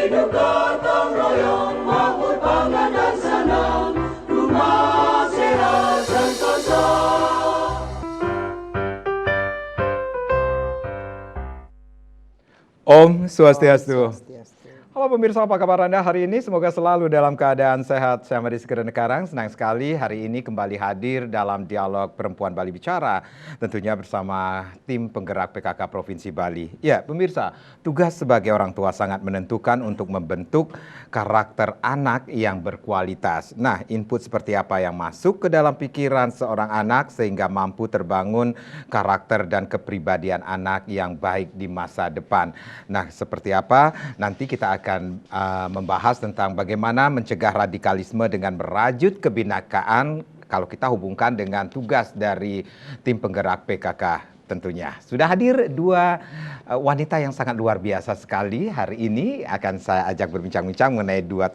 hidup gotong royong, makmur pangan dan senang, rumah sehat sentosa. Om Swastiastu. Halo pemirsa, apa kabar Anda hari ini? Semoga selalu dalam keadaan sehat. Saya Madi Segerene Karang, senang sekali hari ini kembali hadir dalam dialog Perempuan Bali Bicara. Tentunya bersama tim penggerak PKK Provinsi Bali. Ya pemirsa, tugas sebagai orang tua sangat menentukan untuk membentuk karakter anak yang berkualitas. Nah, input seperti apa yang masuk ke dalam pikiran seorang anak sehingga mampu terbangun karakter dan kepribadian anak yang baik di masa depan. Nah, seperti apa? Nanti kita akan membahas tentang bagaimana mencegah radikalisme dengan merajut kebinekaan kalau kita hubungkan dengan tugas dari tim penggerak PKK tentunya. Sudah hadir dua wanita yang sangat luar biasa sekali hari ini, akan saya ajak berbincang-bincang mengenai dua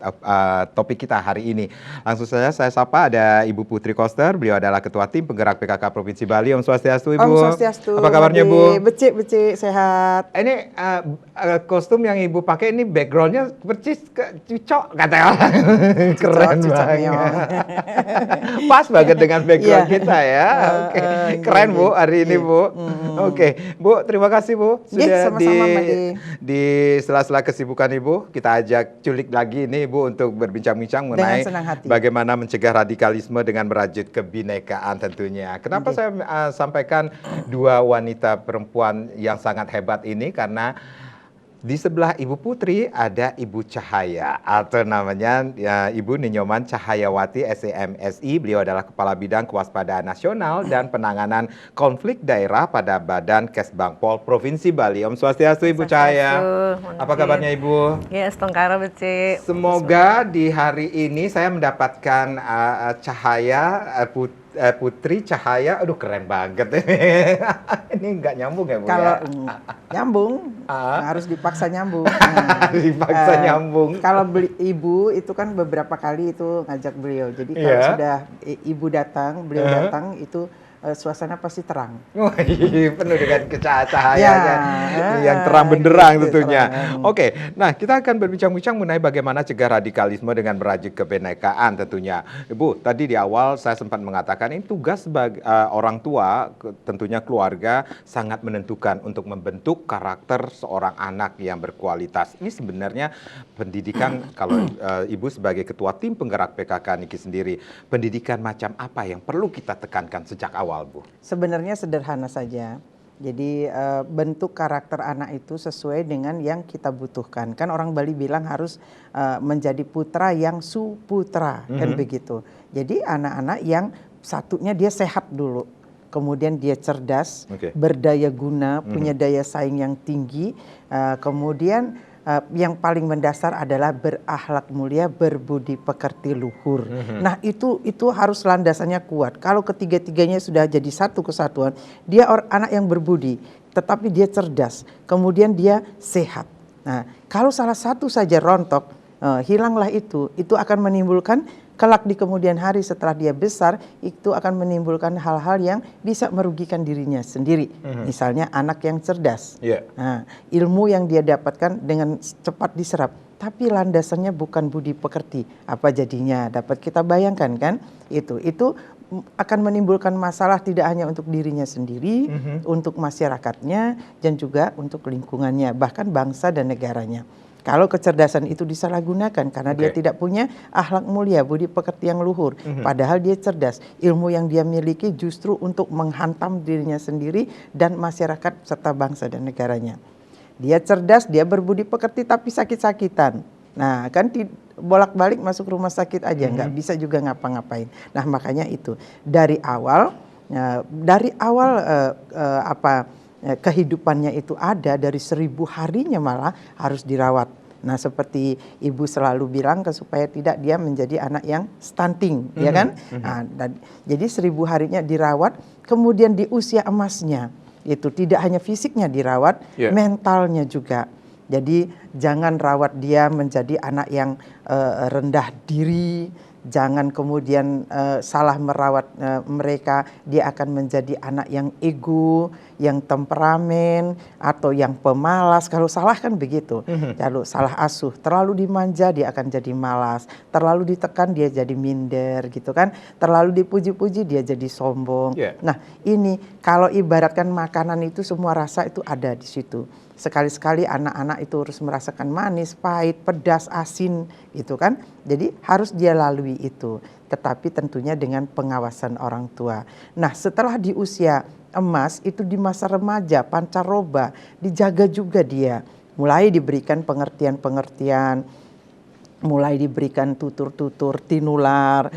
topik kita hari ini. Langsung saja saya sapa ada Ibu Putri Koster, beliau adalah Ketua Tim Penggerak PKK Provinsi Bali. Om Swastiastu Ibu. Om Swastiastu. Apa kabarnya Bu? Becik, sehat. Ini kostum yang Ibu pakai ini backgroundnya percis cucok katanya. Keren banget. Pas banget dengan background kita ya. Oke. Keren Bu hari ini Bu. Oke, Bu, terima kasih Bu sudah di sela-sela kesibukan Ibu kita ajak culik lagi ini Ibu untuk berbincang-bincang mengenai bagaimana mencegah radikalisme dengan merajut kebinekaan tentunya. Kenapa saya sampaikan dua wanita perempuan yang sangat hebat ini, karena di sebelah Ibu Putri ada Ibu Cahaya atau namanya Ibu Ninyoman Cahayawati SEMSI. Beliau adalah Kepala Bidang Kewaspadaan Nasional dan Penanganan Konflik Daerah pada Badan Kesbangpol Provinsi Bali. Om Swastiastu Ibu Cahaya. Apa kabarnya Ibu? Ya, setengkara Beci. Semoga di hari ini saya mendapatkan Cahaya Putri Cahaya, aduh keren banget. Ini nggak nyambung ya Bu? Kalau nyambung, harus dipaksa nyambung. Dipaksa nyambung. Kalau ibu itu kan beberapa kali itu ngajak beliau. Jadi kalau sudah ibu datang, beliau datang itu suasana pasti terang. Wah, penuh dengan cahayanya yang terang benderang tentunya. Oke, nah kita akan berbincang-bincang mengenai bagaimana cegah radikalisme dengan merajut kebinekaan tentunya. Ibu, tadi di awal saya sempat mengatakan ini tugas sebagai orang tua, tentunya keluarga sangat menentukan untuk membentuk karakter seorang anak yang berkualitas. Ini sebenarnya pendidikan kalau Ibu sebagai ketua tim penggerak PKK Niki sendiri, pendidikan macam apa yang perlu kita tekankan sejak awal? Bu? Sebenarnya sederhana saja. Jadi bentuk karakter anak itu sesuai dengan yang kita butuhkan. Kan orang Bali bilang harus menjadi putra yang suputra, kan begitu. Jadi anak-anak yang satunya dia sehat dulu, kemudian dia cerdas, berdaya guna, punya daya saing yang tinggi, kemudian yang paling mendasar adalah berakhlak mulia, berbudi pekerti luhur. Nah itu harus landasannya kuat. Kalau ketiga-tiganya sudah jadi satu kesatuan, dia anak yang berbudi, tetapi dia cerdas, kemudian dia sehat. Nah kalau salah satu saja rontok, hilanglah itu akan menimbulkan kelak di kemudian hari setelah dia besar, itu akan menimbulkan hal-hal yang bisa merugikan dirinya sendiri. Misalnya anak yang cerdas, nah, ilmu yang dia dapatkan dengan cepat diserap, tapi landasannya bukan budi pekerti. Apa jadinya? Dapat kita bayangkan kan? Itu akan menimbulkan masalah tidak hanya untuk dirinya sendiri, untuk masyarakatnya, dan juga untuk lingkungannya, bahkan bangsa dan negaranya. Kalau kecerdasan itu disalahgunakan karena dia tidak punya akhlak mulia, budi pekerti yang luhur, padahal dia cerdas, ilmu yang dia miliki justru untuk menghantam dirinya sendiri dan masyarakat serta bangsa dan negaranya. Dia cerdas, dia berbudi pekerti tapi sakit-sakitan. Nah kan bolak-balik masuk rumah sakit aja, nggak bisa juga ngapa-ngapain. Nah makanya itu dari awal kehidupannya itu ada dari 1000 harinya malah harus dirawat. Nah seperti ibu selalu bilang supaya tidak dia menjadi anak yang stunting, ya kan? Nah, jadi 1000 harinya dirawat, kemudian di usia emasnya itu tidak hanya fisiknya dirawat, mentalnya juga. Jadi jangan rawat dia menjadi anak yang rendah diri, jangan kemudian salah merawat mereka, dia akan menjadi anak yang ego, yang temperamen, atau yang pemalas. Kalau salah kan begitu. Kalau salah asuh, terlalu dimanja dia akan jadi malas, terlalu ditekan dia jadi minder gitu kan, terlalu dipuji-puji dia jadi sombong. Nah ini kalau ibaratkan makanan itu semua rasa itu ada di situ. Sekali-sekali anak-anak itu harus merasakan manis, pahit, pedas, asin gitu kan. Jadi harus dia lalui itu. Tetapi tentunya dengan pengawasan orang tua. Nah setelah di usia emas itu di masa remaja, pancaroba, dijaga juga dia. Mulai diberikan pengertian-pengertian, mulai diberikan tutur-tutur tinular.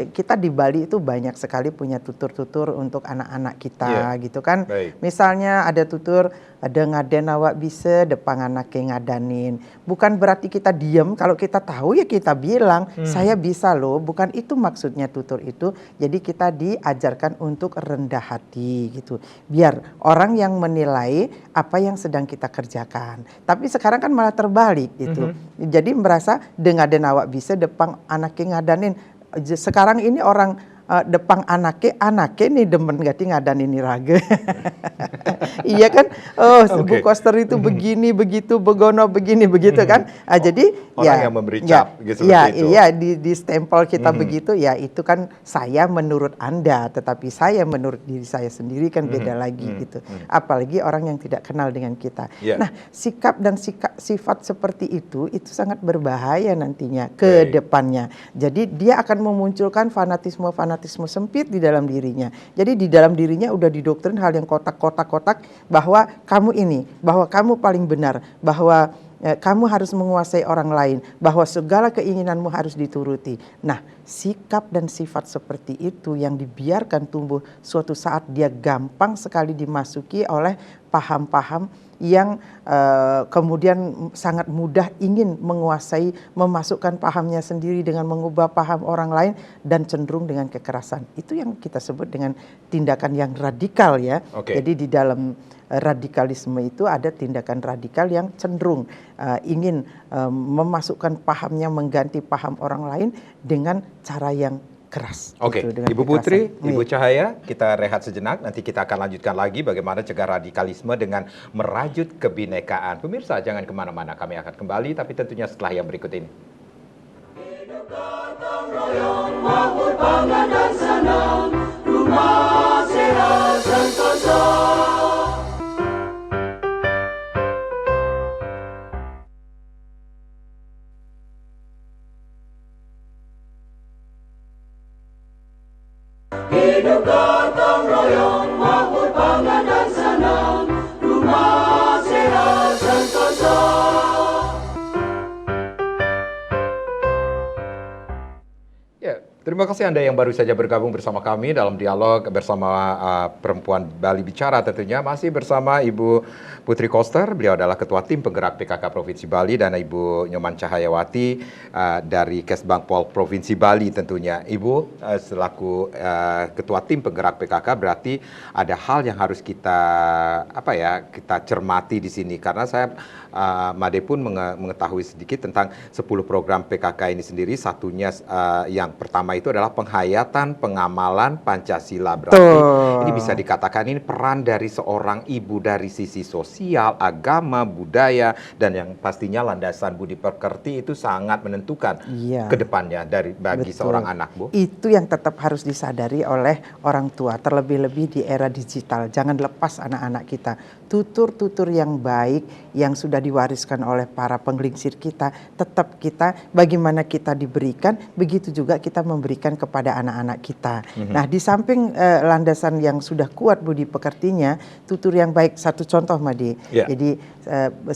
Kita di Bali itu banyak sekali punya tutur-tutur untuk anak-anak kita gitu kan. Misalnya ada tutur, ada ngaden awak bisa depang anake ngadanin. Bukan berarti kita diam, kalau kita tahu ya kita bilang, saya bisa loh, bukan itu maksudnya tutur itu. Jadi kita diajarkan untuk rendah hati gitu. Biar orang yang menilai apa yang sedang kita kerjakan. Tapi sekarang kan malah terbalik gitu. Jadi merasa dengaden awak bisa depang anake ngadanin. Sekarang ini orang depang anake nih demen gati ngadanin raga. Iya kan? Oh, Bu Koster itu begini begitu, begono begini begitu kan? Jadi orang yang memberi cap gitu itu. Iya di stempel kita begitu ya, itu kan saya menurut Anda, tetapi saya menurut diri saya sendiri kan beda lagi gitu. Apalagi orang yang tidak kenal dengan kita. Nah, sikap dan sifat seperti itu sangat berbahaya nantinya ke depannya. Jadi dia akan memunculkan fanatisme sempit di dalam dirinya. Jadi di dalam dirinya udah didoktrin hal yang kotak-kotak bahwa kamu ini, bahwa kamu paling benar, bahwa kamu harus menguasai orang lain, bahwa segala keinginanmu harus dituruti. Nah, sikap dan sifat seperti itu yang dibiarkan tumbuh, suatu saat dia gampang sekali dimasuki oleh paham-paham yang kemudian sangat mudah ingin menguasai, memasukkan pahamnya sendiri dengan mengubah paham orang lain dan cenderung dengan kekerasan. Itu yang kita sebut dengan tindakan yang radikal ya. Jadi di dalam radikalisme itu ada tindakan radikal yang cenderung ingin memasukkan pahamnya, mengganti paham orang lain dengan cara yang keras. Ibu Putri, Ibu Cahaya, kita rehat sejenak. Nanti kita akan lanjutkan lagi bagaimana cegah radikalisme dengan merajut kebinekaan. Pemirsa, jangan kemana-mana. Kami akan kembali, tapi tentunya setelah yang berikut ini. Hidup gotong royong, makmur, bangga dan senang, rumah sehat sentosa. Hidup gotong royong, makmur, bangga dan senang, rumah sehat sentosa. Terima kasih Anda yang baru saja bergabung bersama kami dalam dialog bersama Perempuan Bali Bicara, tentunya masih bersama Ibu Putri Koster. Beliau adalah Ketua Tim Penggerak PKK Provinsi Bali, dan Ibu Nyoman Cahayawati dari Kesbang Pol Provinsi Bali tentunya. Ibu selaku Ketua Tim Penggerak PKK, berarti ada hal yang harus kita kita cermati di sini, karena saya Made pun mengetahui sedikit tentang 10 program PKK ini sendiri. Satunya yang pertama itu adalah penghayatan pengamalan Pancasila. Berarti ini bisa dikatakan ini peran dari seorang ibu dari sisi sosial, agama, budaya, dan yang pastinya landasan budi pekerti itu sangat menentukan ke depannya bagi seorang anak, Bu. Itu yang tetap harus disadari oleh orang tua, terlebih-lebih di era digital. Jangan lepas anak-anak kita. Tutur-tutur yang baik yang sudah diwariskan oleh para penggelingsir kita, tetap kita, bagaimana kita diberikan, begitu juga kita memberikan kepada anak-anak kita. Nah, di samping landasan yang sudah kuat budi pekertinya, tutur yang baik. Satu contoh, Madi. Jadi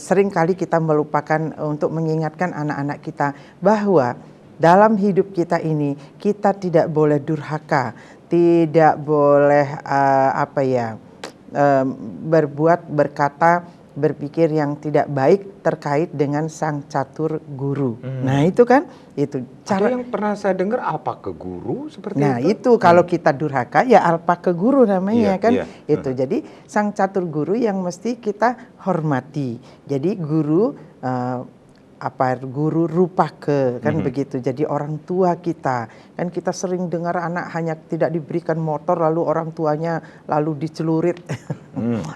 sering kali kita melupakan untuk mengingatkan anak-anak kita bahwa dalam hidup kita ini kita tidak boleh durhaka, tidak boleh berbuat, berkata, berpikir yang tidak baik terkait dengan sang catur guru. Nah itu kan, itu cara yang pernah saya dengar alpaka guru seperti itu. Nah itu kalau kita durhaka ya alpaka guru namanya itu. Jadi sang catur guru yang mesti kita hormati. Jadi guru guru rupake kan begitu. Jadi orang tua kita kan kita sering dengar anak hanya tidak diberikan motor lalu orang tuanya lalu dicelurit.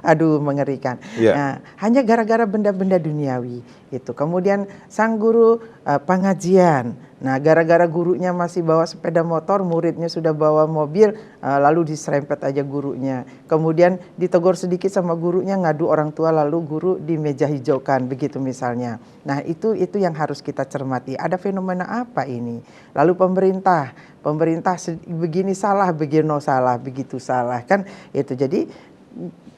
Aduh mengerikan. Yeah. Nah, hanya gara-gara benda-benda duniawi itu. Kemudian sang guru pengajian. Nah, gara-gara gurunya masih bawa sepeda motor, muridnya sudah bawa mobil, lalu diserempet aja gurunya. Kemudian ditegur sedikit sama gurunya, ngadu orang tua, lalu guru di meja hijaukan, begitu misalnya. Nah, itu yang harus kita cermati. Ada fenomena apa ini? Lalu pemerintah begini salah, begitu salah kan itu. Jadi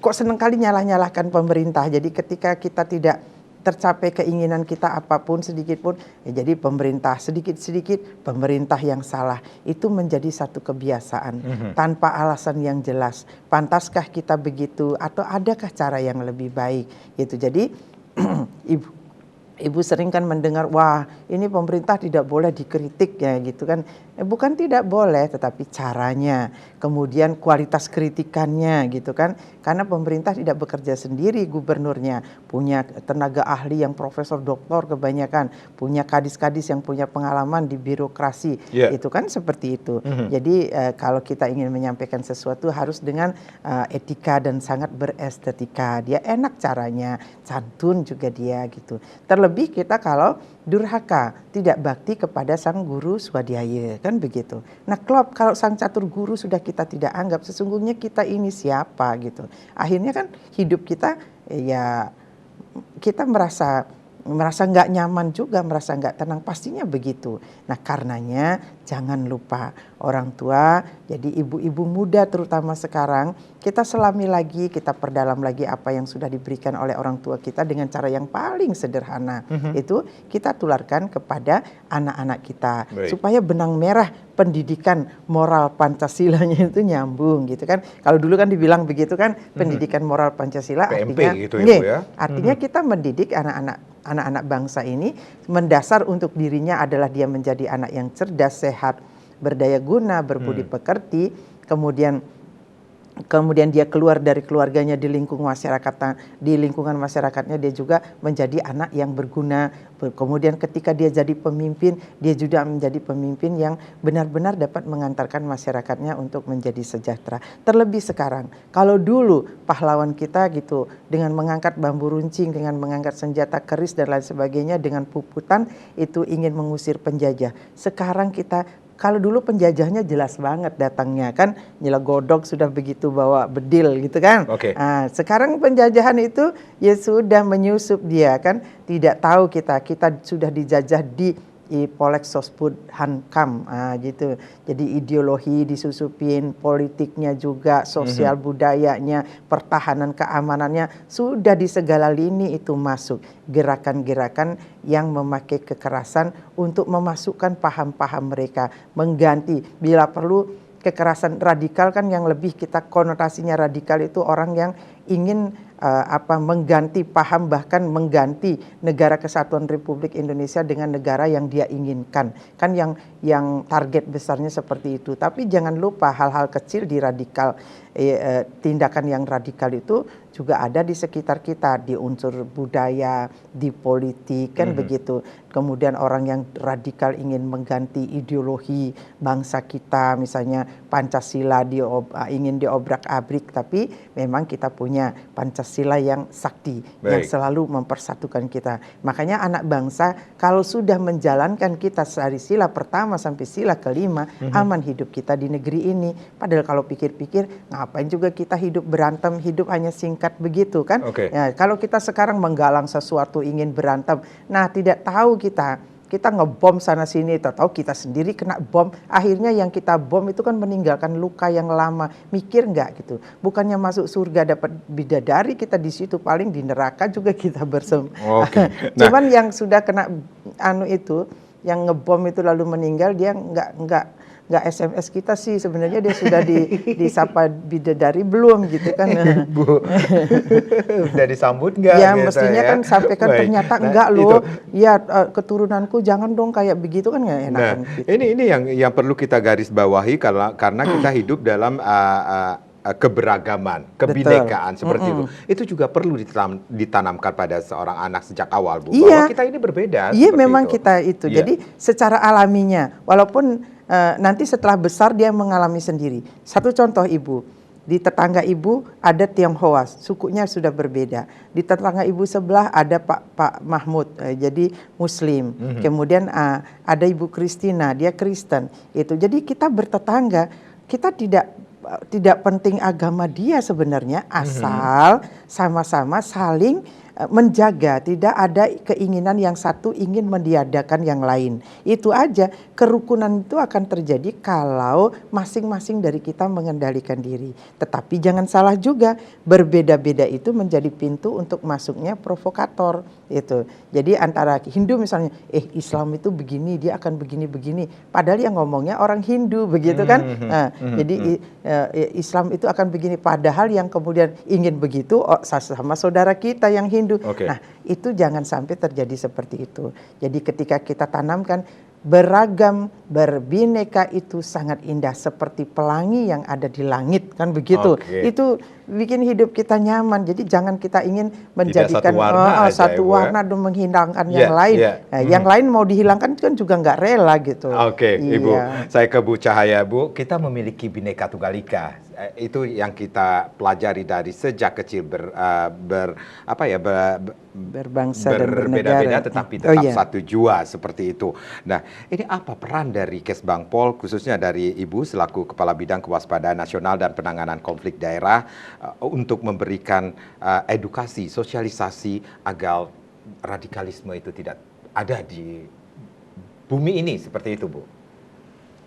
kok seneng kali nyalah-nyalahkan pemerintah. Jadi ketika kita tidak tercapai keinginan kita apapun sedikit pun, ya jadi pemerintah sedikit-sedikit pemerintah yang salah. Itu menjadi satu kebiasaan tanpa alasan yang jelas. Pantaskah kita begitu atau adakah cara yang lebih baik? Itu jadi Ibu sering kan mendengar, wah ini pemerintah tidak boleh dikritik ya gitu kan. Bukan tidak boleh, tetapi caranya, kemudian kualitas kritikannya gitu kan. Karena pemerintah tidak bekerja sendiri, gubernurnya punya tenaga ahli yang profesor doktor kebanyakan, punya kadis-kadis yang punya pengalaman di birokrasi, itu kan seperti itu. Jadi kalau kita ingin menyampaikan sesuatu harus dengan etika dan sangat berestetika. Dia enak caranya, santun juga dia gitu. Terlebih kita kalau durhaka, tidak bakti kepada sang guru swadhyaya, kan begitu. Nah, kalau sang catur guru sudah kita tidak anggap, sesungguhnya kita ini siapa gitu. Akhirnya kan hidup kita ya kita merasa nggak nyaman juga, merasa nggak tenang, pastinya begitu. Nah, karenanya jangan lupa orang tua, jadi ibu-ibu muda terutama sekarang, kita selami lagi, kita perdalam lagi apa yang sudah diberikan oleh orang tua kita dengan cara yang paling sederhana. Itu kita tularkan kepada anak-anak kita. Supaya benang merah pendidikan moral Pancasilanya itu nyambung gitu kan. Kalau dulu kan dibilang begitu kan, pendidikan moral Pancasila PMP artinya gitu ya, Bu ya. Artinya kita mendidik anak-anak bangsa ini mendasar untuk dirinya adalah dia menjadi anak yang cerdas, sehat, berdaya guna, berbudi pekerti, kemudian dia keluar dari keluarganya di lingkungan masyarakatnya dia juga menjadi anak yang berguna. Kemudian ketika dia jadi pemimpin, dia juga menjadi pemimpin yang benar-benar dapat mengantarkan masyarakatnya untuk menjadi sejahtera. Terlebih sekarang, kalau dulu pahlawan kita gitu dengan mengangkat bambu runcing, dengan mengangkat senjata keris dan lain sebagainya dengan puputan itu ingin mengusir penjajah. Sekarang kita kalau dulu penjajahnya jelas banget datangnya kan, nyelegodok sudah begitu bawa bedil gitu kan. Nah, sekarang penjajahan itu ya sudah menyusup dia kan, tidak tahu kita sudah dijajah di Polek Sospud Hankam gitu. Jadi ideologi disusupin, politiknya juga, sosial budayanya, pertahanan keamanannya sudah di segala lini itu masuk. Gerakan-gerakan yang memakai kekerasan untuk memasukkan paham-paham mereka, mengganti bila perlu kekerasan radikal kan yang lebih kita konotasinya radikal itu orang yang ingin mengganti paham, bahkan mengganti negara kesatuan Republik Indonesia dengan negara yang dia inginkan. Kan yang target besarnya seperti itu. Tapi jangan lupa hal-hal kecil di radikal, tindakan yang radikal itu juga ada di sekitar kita, di unsur budaya, di politik, kan begitu. Kemudian orang yang radikal ingin mengganti ideologi bangsa kita, misalnya Pancasila ingin diobrak-abrik, tapi memang kita punya Pancasila yang sakti, yang selalu mempersatukan kita. Makanya anak bangsa kalau sudah menjalankan kita dari sila pertama sampai sila kelima, aman hidup kita di negeri ini. Padahal kalau pikir-pikir, ngapain juga kita hidup berantem, hidup hanya singkat begitu kan. Ya, kalau kita sekarang menggalang sesuatu ingin berantem, nah tidak tahu kita ngebom sana sini, tahu kita sendiri kena bom, akhirnya yang kita bom itu kan meninggalkan luka yang lama. Mikir nggak gitu? Bukannya masuk surga dapat bidadari, kita di situ paling di neraka juga kita Cuman yang sudah kena itu, yang ngebom itu lalu meninggal, dia nggak SMS kita sih, sebenarnya dia sudah disapa bidadari belum gitu kan. Bu, udah disambut nggak? Ya mestinya kan sampaikan ternyata enggak loh. Ya keturunanku jangan dong kayak begitu kan nggak enak. Nah, gitu. Ini yang perlu kita garis bawahi karena kita hidup dalam keberagaman, kebinekaan seperti itu. Itu juga perlu ditanamkan pada seorang anak sejak awal, Bu. Iya. Bahwa kita ini berbeda. Iya, seperti memang itu. kita itu. Iya. Jadi secara alaminya, walaupun nanti setelah besar dia mengalami sendiri. Satu contoh Ibu, di tetangga Ibu ada Tionghoa, sukunya sudah berbeda. Di tetangga Ibu sebelah ada Pak Mahmud, jadi Muslim. Kemudian ada Ibu Kristina, dia Kristen. Itu. Jadi kita bertetangga, kita tidak penting agama dia sebenarnya, asal sama-sama saling menjaga, tidak ada keinginan yang satu ingin meniadakan yang lain. Itu aja, kerukunan itu akan terjadi kalau masing-masing dari kita mengendalikan diri. Tetapi jangan salah juga, berbeda-beda itu menjadi pintu untuk masuknya provokator. Itu. Jadi antara Hindu misalnya, Islam itu begini, dia akan begini-begini. Padahal yang ngomongnya orang Hindu, begitu kan? Jadi Islam itu akan begini, padahal yang kemudian ingin begitu sama saudara kita yang Hindu. Okay. Nah, itu jangan sampai terjadi seperti itu. Jadi ketika kita tanamkan beragam, berbineka itu sangat indah seperti pelangi yang ada di langit, kan begitu. Okay. Itu bikin hidup kita nyaman. Jadi jangan kita ingin menjadikan satu warna dan menghilangkan yang lain. Yang lain mau dihilangkan kan juga nggak rela gitu. Oke, iya. Ibu. Saya ke Bu Cahaya, Bu. Kita memiliki Bhinneka Tunggal Ika. Itu yang kita pelajari dari sejak kecil berbangsa dan berbeda-beda bernegara. tetapi tetap satu jua seperti itu. Nah, ini apa peran dari Kesbangpol khususnya dari Ibu selaku Kepala Bidang Kewaspadaan Nasional dan Penanganan Konflik Daerah untuk memberikan edukasi, sosialisasi agar radikalisme itu tidak ada di bumi ini seperti itu, Bu?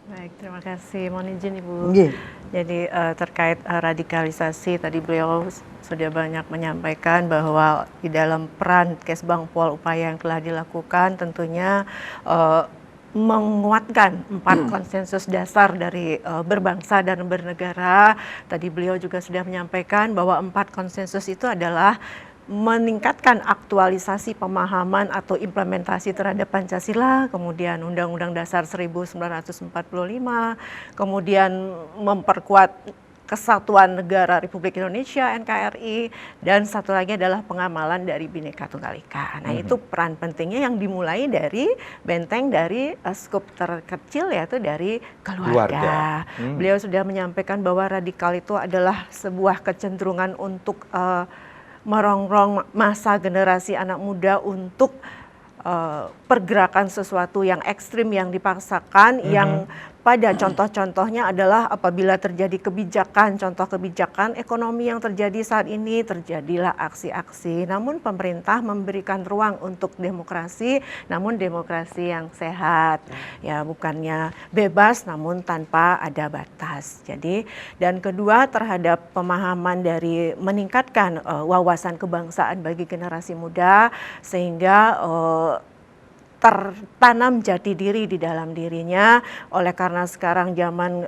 Baik, terima kasih. Mohon izin Ibu. Okay. Jadi terkait radikalisasi, tadi beliau sudah banyak menyampaikan bahwa di dalam peran Kesbangpol upaya yang telah dilakukan tentunya menguatkan 4 konsensus dasar dari berbangsa dan bernegara. Tadi beliau juga sudah menyampaikan bahwa 4 konsensus itu adalah meningkatkan aktualisasi pemahaman atau implementasi terhadap Pancasila, kemudian Undang-Undang Dasar 1945, kemudian memperkuat Kesatuan Negara Republik Indonesia (NKRI), dan satu lagi adalah pengamalan dari Bhinneka Tunggal Ika. Nah, itu peran pentingnya yang dimulai dari benteng dari skup terkecil, yaitu dari keluarga. Beliau sudah menyampaikan bahwa radikal itu adalah sebuah kecenderungan untuk merongrong masa generasi anak muda untuk pergerakan sesuatu yang ekstrim yang dipaksakan, yang pada contoh-contohnya adalah apabila terjadi kebijakan, contoh kebijakan ekonomi yang terjadi saat ini, terjadilah aksi-aksi. Namun pemerintah memberikan ruang untuk demokrasi, namun demokrasi yang sehat. Ya, bukannya bebas namun tanpa ada batas. Jadi, dan kedua terhadap pemahaman dari meningkatkan wawasan kebangsaan bagi generasi muda sehingga tertanam jati diri di dalam dirinya. Oleh karena sekarang zaman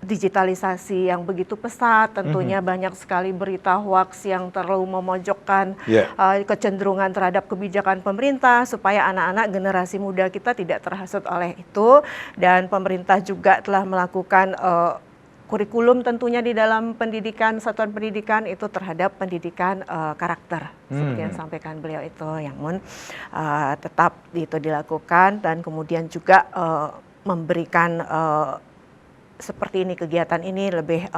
digitalisasi yang begitu pesat, tentunya banyak sekali berita hoaks yang terlalu memojokkan kecenderungan terhadap kebijakan pemerintah, supaya anak-anak generasi muda kita tidak terhasut oleh itu. Dan pemerintah juga telah melakukan kurikulum tentunya di dalam pendidikan, satuan pendidikan itu terhadap pendidikan karakter, seperti yang sampaikan beliau itu, yang tetap itu dilakukan. Dan kemudian juga memberikan seperti ini, kegiatan ini lebih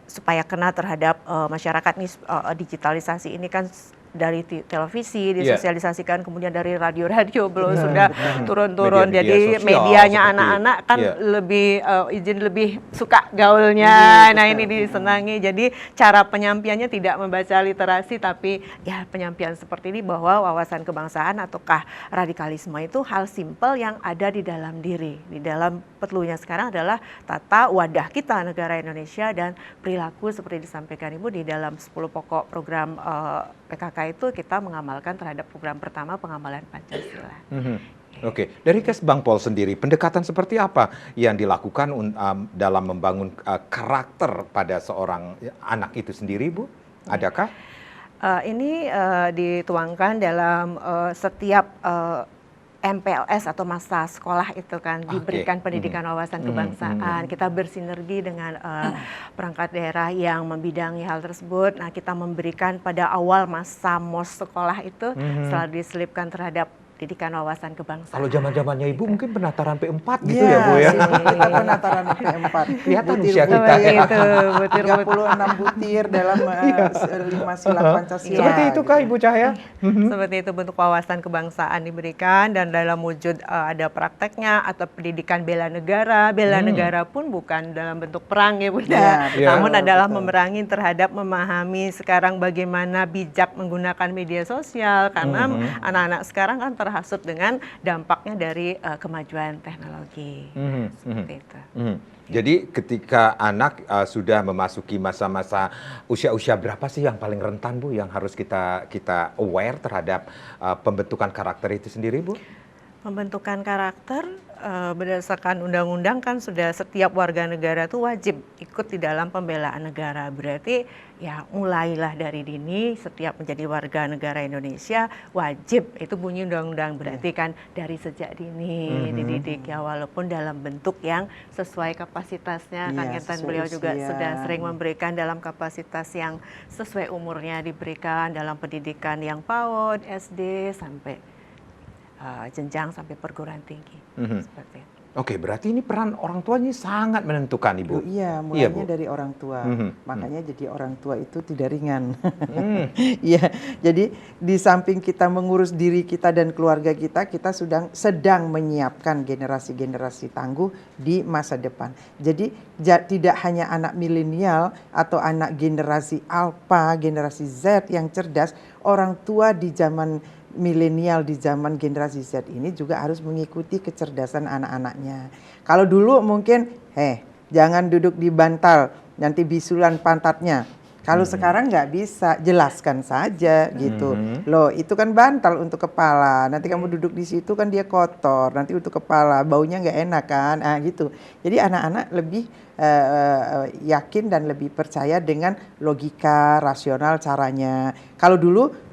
supaya kena terhadap masyarakat nih. Digitalisasi ini kan dari televisi disosialisasikan, kemudian dari radio-radio belum sudah turun-turun. Jadi medianya anak-anak kan lebih lebih suka gaulnya. Nah, ini disenangi. Jadi cara penyampaiannya tidak membaca literasi, tapi ya penyampaian seperti ini, bahwa wawasan kebangsaan ataukah radikalisme itu hal simpel yang ada di dalam diri. Di dalam perlunya sekarang adalah tata wadah kita negara Indonesia dan perilaku seperti disampaikan Ibu di dalam 10 pokok program PKK itu kita mengamalkan terhadap program pertama pengamalan Pancasila. Oke, dari Kesbangpol sendiri pendekatan seperti apa yang dilakukan dalam membangun karakter pada seorang anak itu sendiri, Bu? Adakah? Ini dituangkan dalam setiap MPLS atau masa sekolah itu kan diberikan pendidikan wawasan kebangsaan. Kita bersinergi dengan perangkat daerah yang membidangi hal tersebut. Nah, kita memberikan pada awal masa MOS sekolah itu selalu diselipkan terhadap pendidikan wawasan kebangsaan. Kalau zaman-zamannya Ibu mungkin penataran P4 gitu Iya, ya Bu ya. kita penataran P4. Kelihatan Butir usia kita ya. Itu, butir 36 butir dalam 5 sila Pancasila. Seperti itu kah Ibu Cahaya? Seperti itu bentuk wawasan kebangsaan diberikan dan dalam wujud ada prakteknya atau pendidikan bela negara. Bela negara pun bukan dalam bentuk perang ya Bu ya. Iya, Namun betul, adalah betul. memerangi terhadap memahami sekarang bagaimana bijak menggunakan media sosial karena anak-anak sekarang kan terhasut dengan dampaknya dari kemajuan teknologi. Seperti itu. Jadi ketika anak sudah memasuki masa-masa usia-usia berapa sih yang paling rentan Bu yang harus kita aware terhadap pembentukan karakter itu sendiri Bu? Pembentukan karakter berdasarkan undang-undang kan sudah setiap warga negara itu wajib ikut di dalam pembelaan negara. Berarti ya mulailah dari dini setiap menjadi warga negara Indonesia wajib, itu bunyi undang-undang, berarti kan dari sejak dini dididik ya, walaupun dalam bentuk yang sesuai kapasitasnya. Kan kita beliau juga sudah sering memberikan dalam kapasitas yang sesuai umurnya, diberikan dalam pendidikan yang PAUD, SD sampai jenjang sampai perguruan tinggi. Seperti itu. Oke, berarti ini peran orang tua ini sangat menentukan Ibu. Iya, mulainya Bu? dari orang tua. Makanya jadi orang tua itu tidak ringan. Iya, jadi di samping kita mengurus diri kita dan keluarga kita, kita sedang menyiapkan generasi-generasi tangguh di masa depan. Jadi tidak hanya anak milenial atau anak generasi Alpha, generasi Z yang cerdas, orang tua di zaman milenial, di zaman generasi Z ini juga harus mengikuti kecerdasan anak-anaknya. Kalau dulu mungkin, jangan duduk di bantal, nanti bisulan pantatnya. Kalau sekarang nggak bisa, jelaskan saja gitu. Loh, itu kan bantal untuk kepala. Nanti kamu duduk di situ kan dia kotor. Nanti untuk kepala, baunya nggak enak kan? gitu. Jadi anak-anak lebih yakin dan lebih percaya dengan logika rasional caranya. Kalau dulu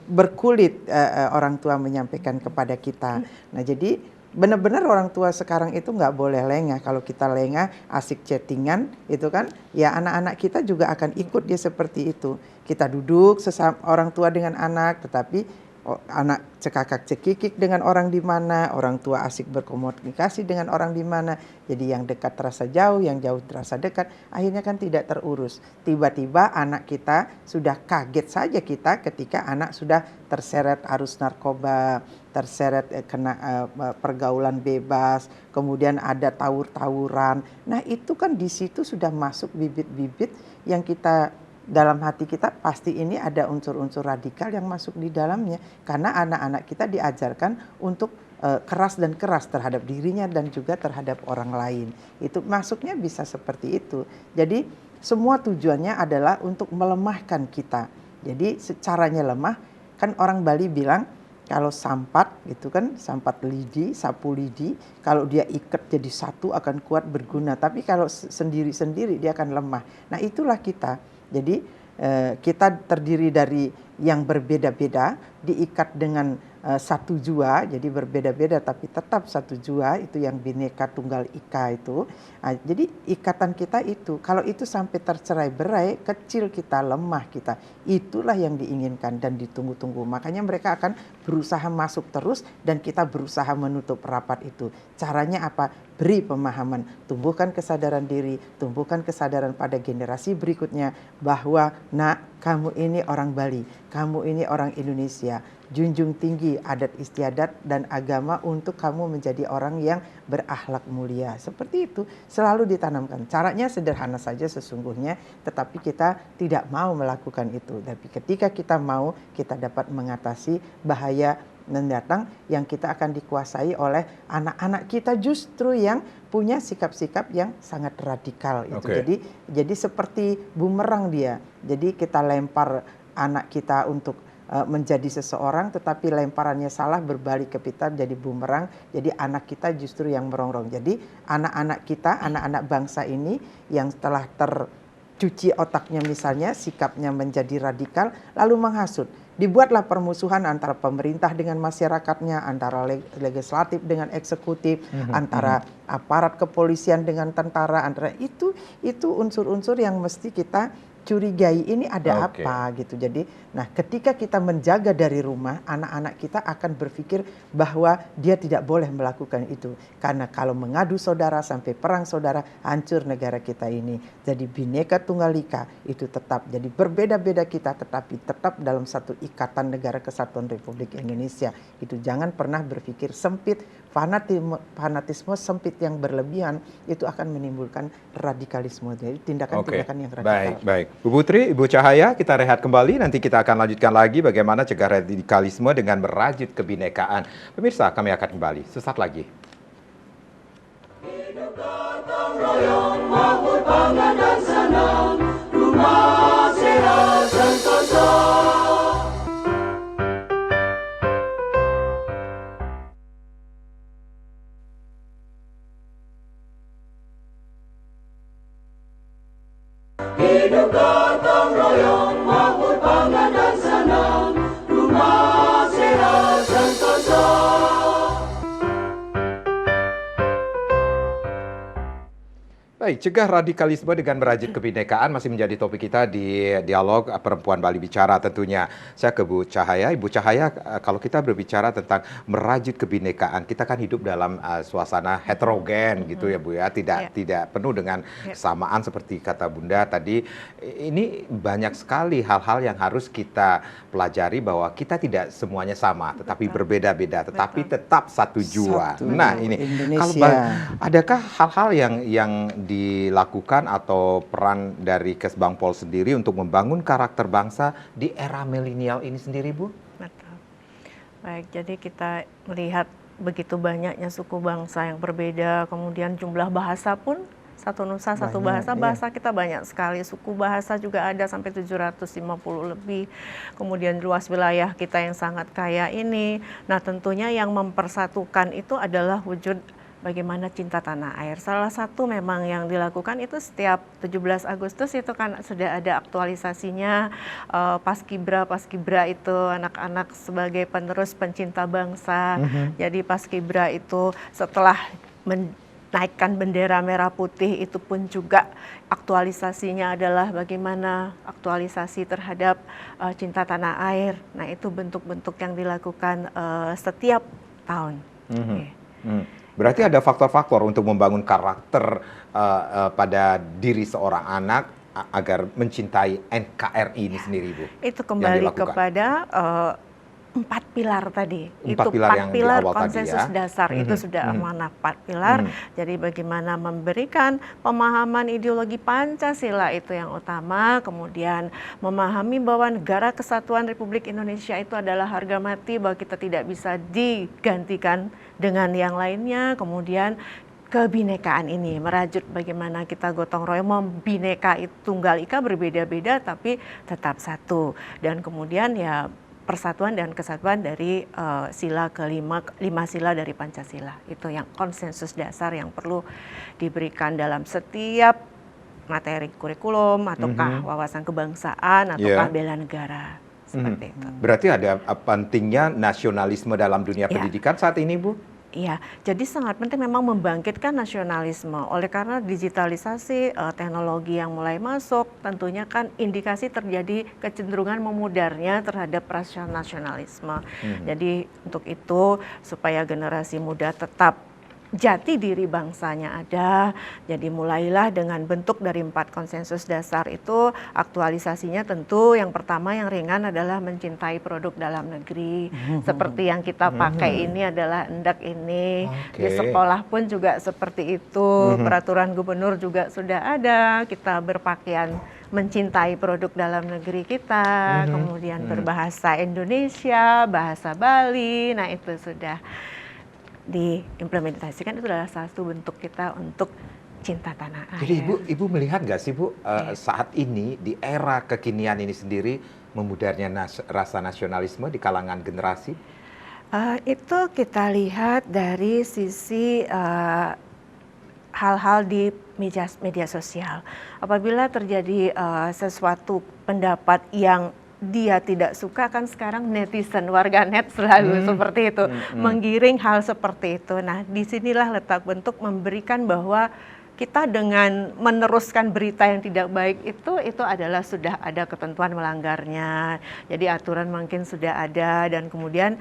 berkulit orang tua menyampaikan kepada kita. Nah, jadi benar-benar orang tua sekarang itu nggak boleh lengah. Kalau kita lengah, asik chattingan, itu kan, ya anak-anak kita juga akan ikut dia seperti itu. Kita duduk sesama orang tua dengan anak, tetapi anak cekakak cekikik dengan orang di mana, orang tua asik berkomunikasi dengan orang di mana. Jadi yang dekat terasa jauh, yang jauh terasa dekat, akhirnya kan tidak terurus. Tiba-tiba anak kita sudah kaget saja kita ketika anak sudah terseret arus narkoba, terseret kena pergaulan bebas, kemudian ada tawur-tawuran. Nah, itu kan di situ sudah masuk bibit-bibit yang kita dalam hati kita pasti ini ada unsur-unsur radikal yang masuk di dalamnya, karena anak-anak kita diajarkan untuk keras dan keras terhadap dirinya dan juga terhadap orang lain. Itu masuknya bisa seperti itu. Jadi semua tujuannya adalah untuk melemahkan kita. Jadi caranya lemah, kan orang Bali bilang kalau sampat gitu kan, sampat lidi, sapu lidi, kalau dia ikat jadi satu akan kuat berguna. Tapi kalau sendiri-sendiri dia akan lemah. Nah, itulah kita. Jadi kita terdiri dari yang berbeda-beda, diikat dengan satu jua, jadi berbeda-beda tapi tetap satu jua, itu yang Bhinneka Tunggal Ika itu. Nah, jadi ikatan kita itu, kalau itu sampai tercerai-berai, kecil kita, lemah kita, itulah yang diinginkan dan ditunggu-tunggu. Makanya mereka akan berusaha masuk terus dan kita berusaha menutup rapat itu. Caranya apa? Beri pemahaman, tumbuhkan kesadaran diri, tumbuhkan kesadaran pada generasi berikutnya bahwa nak, kamu ini orang Bali, kamu ini orang Indonesia. Junjung tinggi adat istiadat dan agama untuk kamu menjadi orang yang berakhlak mulia. Seperti itu selalu ditanamkan. Caranya sederhana saja sesungguhnya, tetapi kita tidak mau melakukan itu. Tapi ketika kita mau, kita dapat mengatasi bahaya mendatang yang kita akan dikuasai oleh anak-anak kita justru yang punya sikap-sikap yang sangat radikal itu. Jadi seperti bumerang dia. Jadi kita lempar anak kita untuk menjadi seseorang, tetapi lemparannya salah, berbalik ke kita jadi bumerang. Jadi anak kita justru yang merongrong. Jadi anak-anak kita, anak-anak bangsa ini yang telah tercuci otaknya misalnya, sikapnya menjadi radikal, lalu menghasut. dibuatlah permusuhan antara pemerintah dengan masyarakatnya, antara legislatif dengan eksekutif, antara aparat kepolisian dengan tentara, antara itu unsur-unsur yang mesti kita curigai, ini ada apa gitu. Jadi, nah ketika kita menjaga dari rumah, anak-anak kita akan berpikir bahwa dia tidak boleh melakukan itu. Karena kalau mengadu saudara sampai perang saudara, hancur negara kita ini. Jadi Bhinneka Tunggal Ika itu tetap, jadi berbeda-beda kita tetapi tetap dalam satu ikatan negara kesatuan Republik Indonesia. Itu jangan pernah berpikir sempit, fanatisme sempit yang berlebihan itu akan menimbulkan radikalisme. Jadi tindakan-tindakan yang radikal. Baik. Bu Putri, Ibu Cahaya, kita rehat kembali. Nanti kita akan lanjutkan lagi bagaimana cegah radikalisme dengan merajut kebinekaan. Pemirsa, kami akan kembali sesaat lagi. Hidup gotong royong, makmur, bangga dan senang, rumah sehat sentosa. Hidup gotong royong, makmur, bangga dan senang, rumah sehat sentosa. Baik, cegah radikalisme dengan merajut kebinekaan masih menjadi topik kita di dialog Perempuan Bali Bicara tentunya. Saya ke Bu Cahaya. Ibu Cahaya, kalau kita berbicara tentang merajut kebinekaan, kita kan hidup dalam suasana heterogen gitu ya Bu ya, tidak penuh dengan kesamaan seperti kata Bunda tadi. Ini banyak sekali hal-hal yang harus kita pelajari bahwa kita tidak semuanya sama, tetapi berbeda-beda, tetapi tetap satu jua. Nah, ini kalau adakah hal-hal yang dilakukan atau peran dari Kesbangpol sendiri untuk membangun karakter bangsa di era milenial ini sendiri, Bu? Betul. Baik, jadi kita melihat begitu banyaknya suku bangsa yang berbeda, kemudian jumlah bahasa pun satu nusa, satu bahasa, bahasa kita banyak sekali, suku bahasa juga ada sampai 750 lebih, kemudian luas wilayah kita yang sangat kaya ini. Nah tentunya yang mempersatukan itu adalah wujud bagaimana cinta tanah air. Salah satu memang yang dilakukan itu setiap 17 Agustus itu kan sudah ada aktualisasinya, Paskibra itu anak-anak sebagai penerus pencinta bangsa. Jadi Paskibra itu setelah menaikkan bendera merah putih itu pun juga aktualisasinya adalah bagaimana aktualisasi terhadap cinta tanah air. Nah itu bentuk-bentuk yang dilakukan setiap tahun. Berarti ada faktor-faktor untuk membangun karakter pada diri seorang anak agar mencintai NKRI ini sendiri, Bu. Itu kembali kepada 4 pilar tadi. Empat pilar konsensus dasar itu sudah amanah 4 pilar. Jadi bagaimana memberikan pemahaman ideologi Pancasila itu yang utama, kemudian memahami bahwa negara kesatuan Republik Indonesia itu adalah harga mati, bahwa kita tidak bisa digantikan dengan yang lainnya, kemudian kebinekaan ini merajut bagaimana kita gotong royong membineka tunggal ika berbeda-beda tapi tetap satu, dan kemudian ya persatuan dan kesatuan dari sila kelima, 5 sila dari Pancasila. Itu yang konsensus dasar yang perlu diberikan dalam setiap materi kurikulum ataukah wawasan kebangsaan ataukah bela negara. Seperti itu. Berarti ada pentingnya nasionalisme dalam dunia pendidikan saat ini, Bu? Iya, jadi sangat penting memang membangkitkan nasionalisme. Oleh karena digitalisasi, teknologi yang mulai masuk, tentunya kan indikasi terjadi kecenderungan memudarnya terhadap rasa nasionalisme. Jadi untuk itu supaya generasi muda tetap jati diri bangsanya ada, jadi mulailah dengan bentuk dari 4 konsensus dasar itu. Aktualisasinya tentu yang pertama yang ringan adalah mencintai produk dalam negeri. Seperti yang kita pakai ini adalah endak ini. Di sekolah pun juga seperti itu. Peraturan gubernur juga sudah ada. Kita berpakaian mencintai produk dalam negeri kita. Kemudian berbahasa Indonesia, bahasa Bali. Nah itu sudah diimplementasikan, itu adalah satu bentuk kita untuk cinta tanah air. Jadi Ibu melihat nggak sih Bu, saat ini di era kekinian ini sendiri memudarnya rasa nasionalisme di kalangan generasi? Itu kita lihat dari sisi hal-hal di media sosial. Apabila terjadi sesuatu pendapat yang dia tidak suka, kan sekarang netizen, warganet selalu seperti itu, menggiring hal seperti itu. Nah, disinilah letak bentuk memberikan bahwa kita dengan meneruskan berita yang tidak baik itu adalah sudah ada ketentuan melanggarnya. Jadi aturan mungkin sudah ada, dan kemudian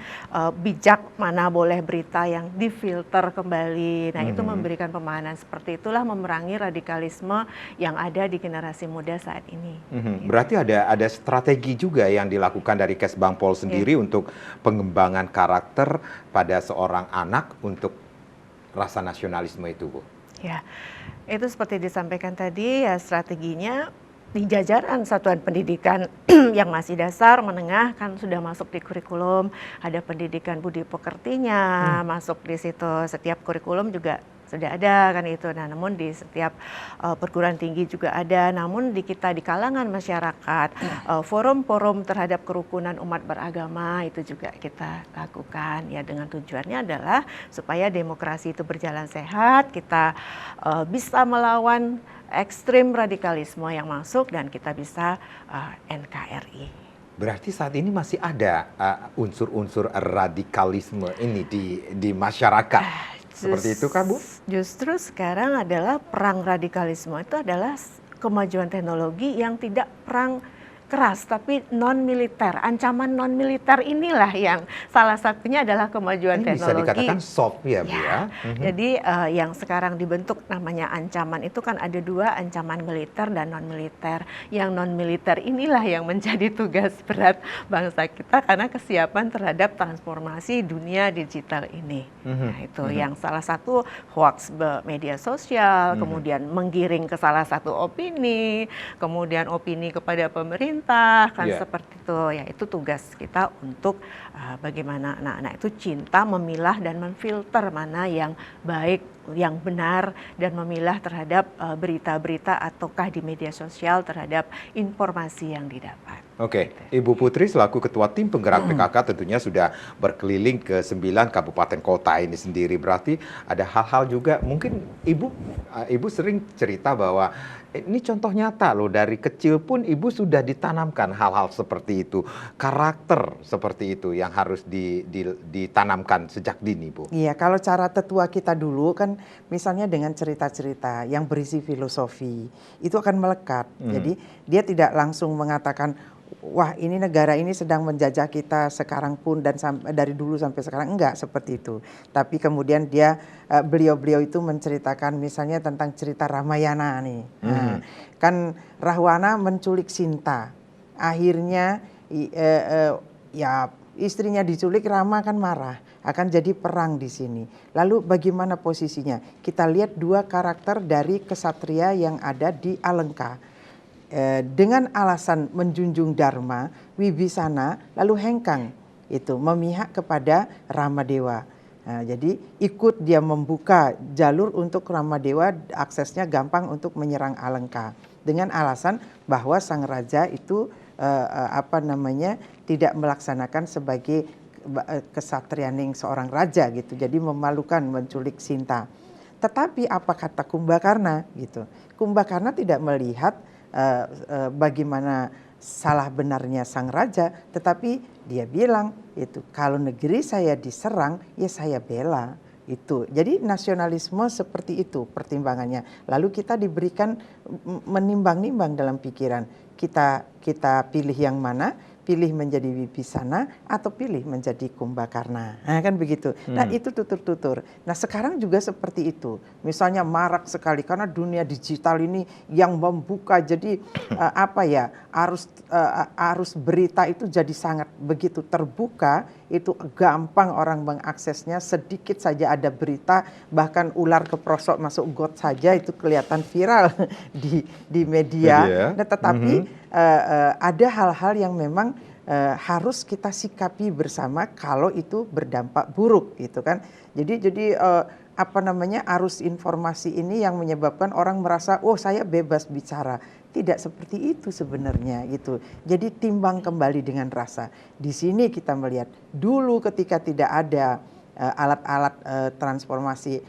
bijak mana boleh berita yang difilter kembali. Nah, itu memberikan pemahaman seperti itulah, memerangi radikalisme yang ada di generasi muda saat ini. Berarti ada strategi juga yang dilakukan dari Kesbangpol sendiri untuk pengembangan karakter pada seorang anak untuk rasa nasionalisme itu, Bu. Ya, itu seperti disampaikan tadi ya, strateginya di jajaran satuan pendidikan yang masih dasar, menengah kan sudah masuk di kurikulum, ada pendidikan budi pekertinya masuk di situ, setiap kurikulum juga sudah ada kan itu. Nah, namun di setiap perguruan tinggi juga ada, namun di kita di kalangan masyarakat, forum-forum terhadap kerukunan umat beragama itu juga kita lakukan ya, dengan tujuannya adalah supaya demokrasi itu berjalan sehat, kita bisa melawan ekstrim radikalisme yang masuk, dan kita bisa NKRI. Berarti saat ini masih ada unsur-unsur radikalisme ini di masyarakat. Seperti itu kah, Bu? Justru sekarang adalah perang radikalisme itu adalah kemajuan teknologi yang tidak perang keras tapi non militer. Ancaman non militer inilah yang salah satunya adalah kemajuan ini teknologi. Bisa dikatakan soft ya, Bu ya. Jadi yang sekarang dibentuk namanya ancaman itu kan ada dua, ancaman militer dan non militer. Yang non militer inilah yang menjadi tugas berat bangsa kita karena kesiapan terhadap transformasi dunia digital ini. Nah, itu yang salah satu hoax media sosial, kemudian menggiring ke salah satu opini, kemudian opini kepada pemerintah. Kan seperti itu ya, itu tugas kita untuk bagaimana anak-anak itu cinta memilah dan memfilter mana yang baik, yang benar, dan memilah terhadap berita-berita ataukah di media sosial terhadap informasi yang didapat. Oke, Ibu Putri selaku Ketua Tim Penggerak PKK tentunya sudah berkeliling ke 9 kabupaten kota ini sendiri. Berarti ada hal-hal juga, mungkin Ibu sering cerita bahwa ini contoh nyata loh, dari kecil pun Ibu sudah ditanamkan hal-hal seperti itu. Karakter seperti itu yang harus ditanamkan sejak dini, Bu. Iya, kalau cara tetua kita dulu kan misalnya dengan cerita-cerita yang berisi filosofi, itu akan melekat. Jadi dia tidak langsung mengatakan, wah ini negara ini sedang menjajah kita sekarang pun dan dari dulu sampai sekarang, enggak seperti itu. Tapi kemudian beliau-beliau itu menceritakan misalnya tentang cerita Ramayana nih. Nah, kan Rahwana menculik Sinta. Akhirnya ya istrinya diculik, Rama kan marah, akan jadi perang di sini. Lalu bagaimana posisinya? Kita lihat dua karakter dari kesatria yang ada di Alengka. Dengan alasan menjunjung dharma, Wibisana lalu hengkang itu memihak kepada Ramadewa. Nah, jadi ikut dia membuka jalur untuk Ramadewa, aksesnya gampang untuk menyerang Alengka dengan alasan bahwa sang raja itu tidak melaksanakan sebagai kesatrianing seorang raja gitu. Jadi memalukan menculik Sinta. Tetapi apa kata Kumbakarna gitu? Kumbakarna tidak melihat bagaimana salah benarnya sang raja, tetapi dia bilang itu kalau negeri saya diserang ya saya bela itu. Jadi nasionalisme seperti itu pertimbangannya. Lalu kita diberikan menimbang-nimbang dalam pikiran, kita pilih yang mana, pilih menjadi Wibisana atau pilih menjadi Kumbakarna. Nah, kan begitu. Nah, itu tutur-tutur. Nah, sekarang juga seperti itu. Misalnya marak sekali karena dunia digital ini yang membuka, jadi arus berita itu jadi sangat begitu terbuka, itu gampang orang mengaksesnya, sedikit saja ada berita, bahkan ular keprosok masuk got saja itu kelihatan viral di media. Nah, tetapi ada hal-hal yang memang harus kita sikapi bersama kalau itu berdampak buruk gitu kan. Jadi arus informasi ini yang menyebabkan orang merasa oh saya bebas bicara. Tidak seperti itu sebenarnya gitu. Jadi timbang kembali dengan rasa. Di sini kita melihat dulu ketika tidak ada alat-alat transformasi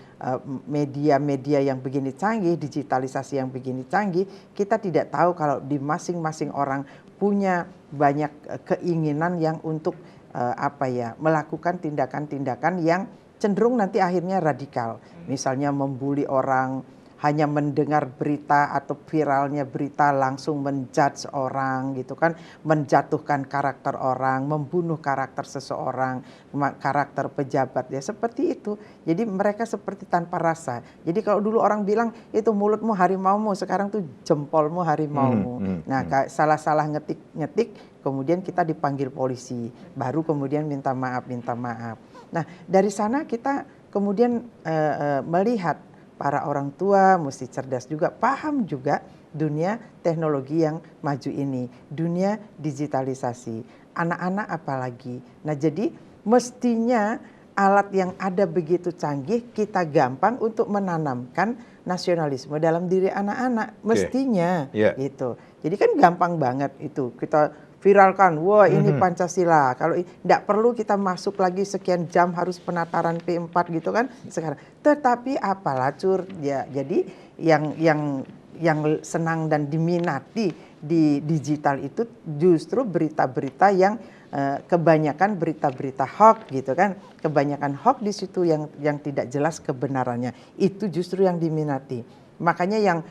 media-media yang begini canggih, digitalisasi yang begini canggih, kita tidak tahu kalau di masing-masing orang punya banyak keinginan yang untuk melakukan tindakan-tindakan yang cenderung nanti akhirnya radikal. Misalnya membuli orang, hanya mendengar berita atau viralnya berita langsung menjudge orang gitu kan, menjatuhkan karakter orang, membunuh karakter seseorang, karakter pejabat ya seperti itu. Jadi mereka seperti tanpa rasa. Jadi kalau dulu orang bilang itu mulutmu harimaumu, sekarang tuh jempolmu harimaumu. Nah, salah-salah ngetik kemudian kita dipanggil polisi, baru kemudian minta maaf. Nah, dari sana kita kemudian melihat para orang tua mesti cerdas juga, paham juga dunia teknologi yang maju ini, dunia digitalisasi, anak-anak apalagi. Nah, jadi mestinya alat yang ada begitu canggih, kita gampang untuk menanamkan nasionalisme dalam diri anak-anak, mestinya gitu. Jadi kan gampang banget itu kita viralkan, wah ini Pancasila. Kalau tidak perlu kita masuk lagi sekian jam harus penataran P4 gitu kan sekarang. Tetapi apalah Cur, ya jadi yang senang dan diminati di digital itu justru berita-berita yang kebanyakan berita-berita hoax gitu kan. Kebanyakan hoax di situ yang tidak jelas kebenarannya. Itu justru yang diminati. Makanya yang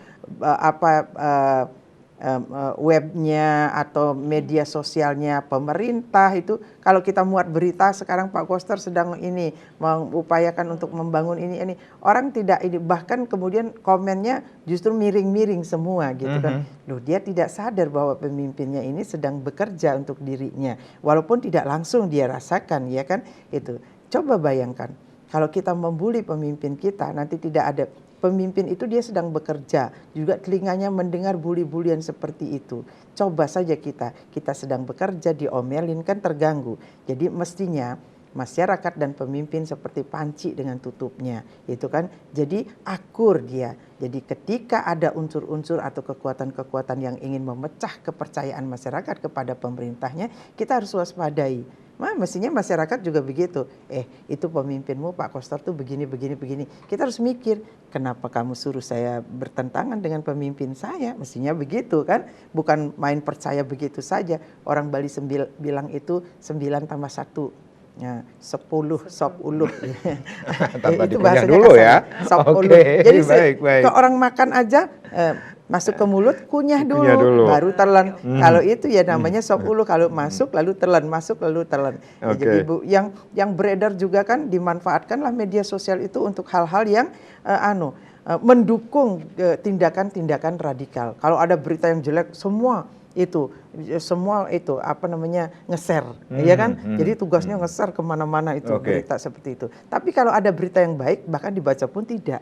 webnya atau media sosialnya pemerintah itu kalau kita muat berita sekarang Pak Koster sedang ini mengupayakan untuk membangun ini orang tidak ini, bahkan kemudian komennya justru miring-miring semua gitu kan. Loh, dia tidak sadar bahwa pemimpinnya ini sedang bekerja untuk dirinya walaupun tidak langsung dia rasakan ya kan itu. Coba bayangkan kalau kita membuli pemimpin kita nanti tidak ada pemimpin itu, dia sedang bekerja, juga telinganya mendengar buli-bulian seperti itu. Coba saja kita sedang bekerja diomelin kan terganggu. Jadi mestinya masyarakat dan pemimpin seperti panci dengan tutupnya, itu kan. Jadi akur dia. Jadi ketika ada unsur-unsur atau kekuatan-kekuatan yang ingin memecah kepercayaan masyarakat kepada pemerintahnya, kita harus waspadai. Mestinya masyarakat juga begitu. Itu pemimpinmu Pak Koster tuh begini. Kita harus mikir, kenapa kamu suruh saya bertentangan dengan pemimpin saya? Mestinya begitu kan. Bukan main percaya begitu saja. Orang Bali bilang itu 9 tambah 1. Ya, 10 sop uluh. Itu bahasanya dulu ya. Sop uluh. Jadi baik. Orang makan aja masuk ke mulut kunyah dulu. Baru telan. Kalau itu ya namanya sop uluh, kalau masuk lalu telan, masuk lalu telan. Ya, jadi yang beredar juga kan dimanfaatkanlah media sosial itu untuk hal-hal yang mendukung tindakan-tindakan radikal. Kalau ada berita yang jelek semua itu nge-share, ya kan? Jadi tugasnya nge-share kemana-mana itu berita seperti itu. Tapi kalau ada berita yang baik bahkan dibaca pun tidak,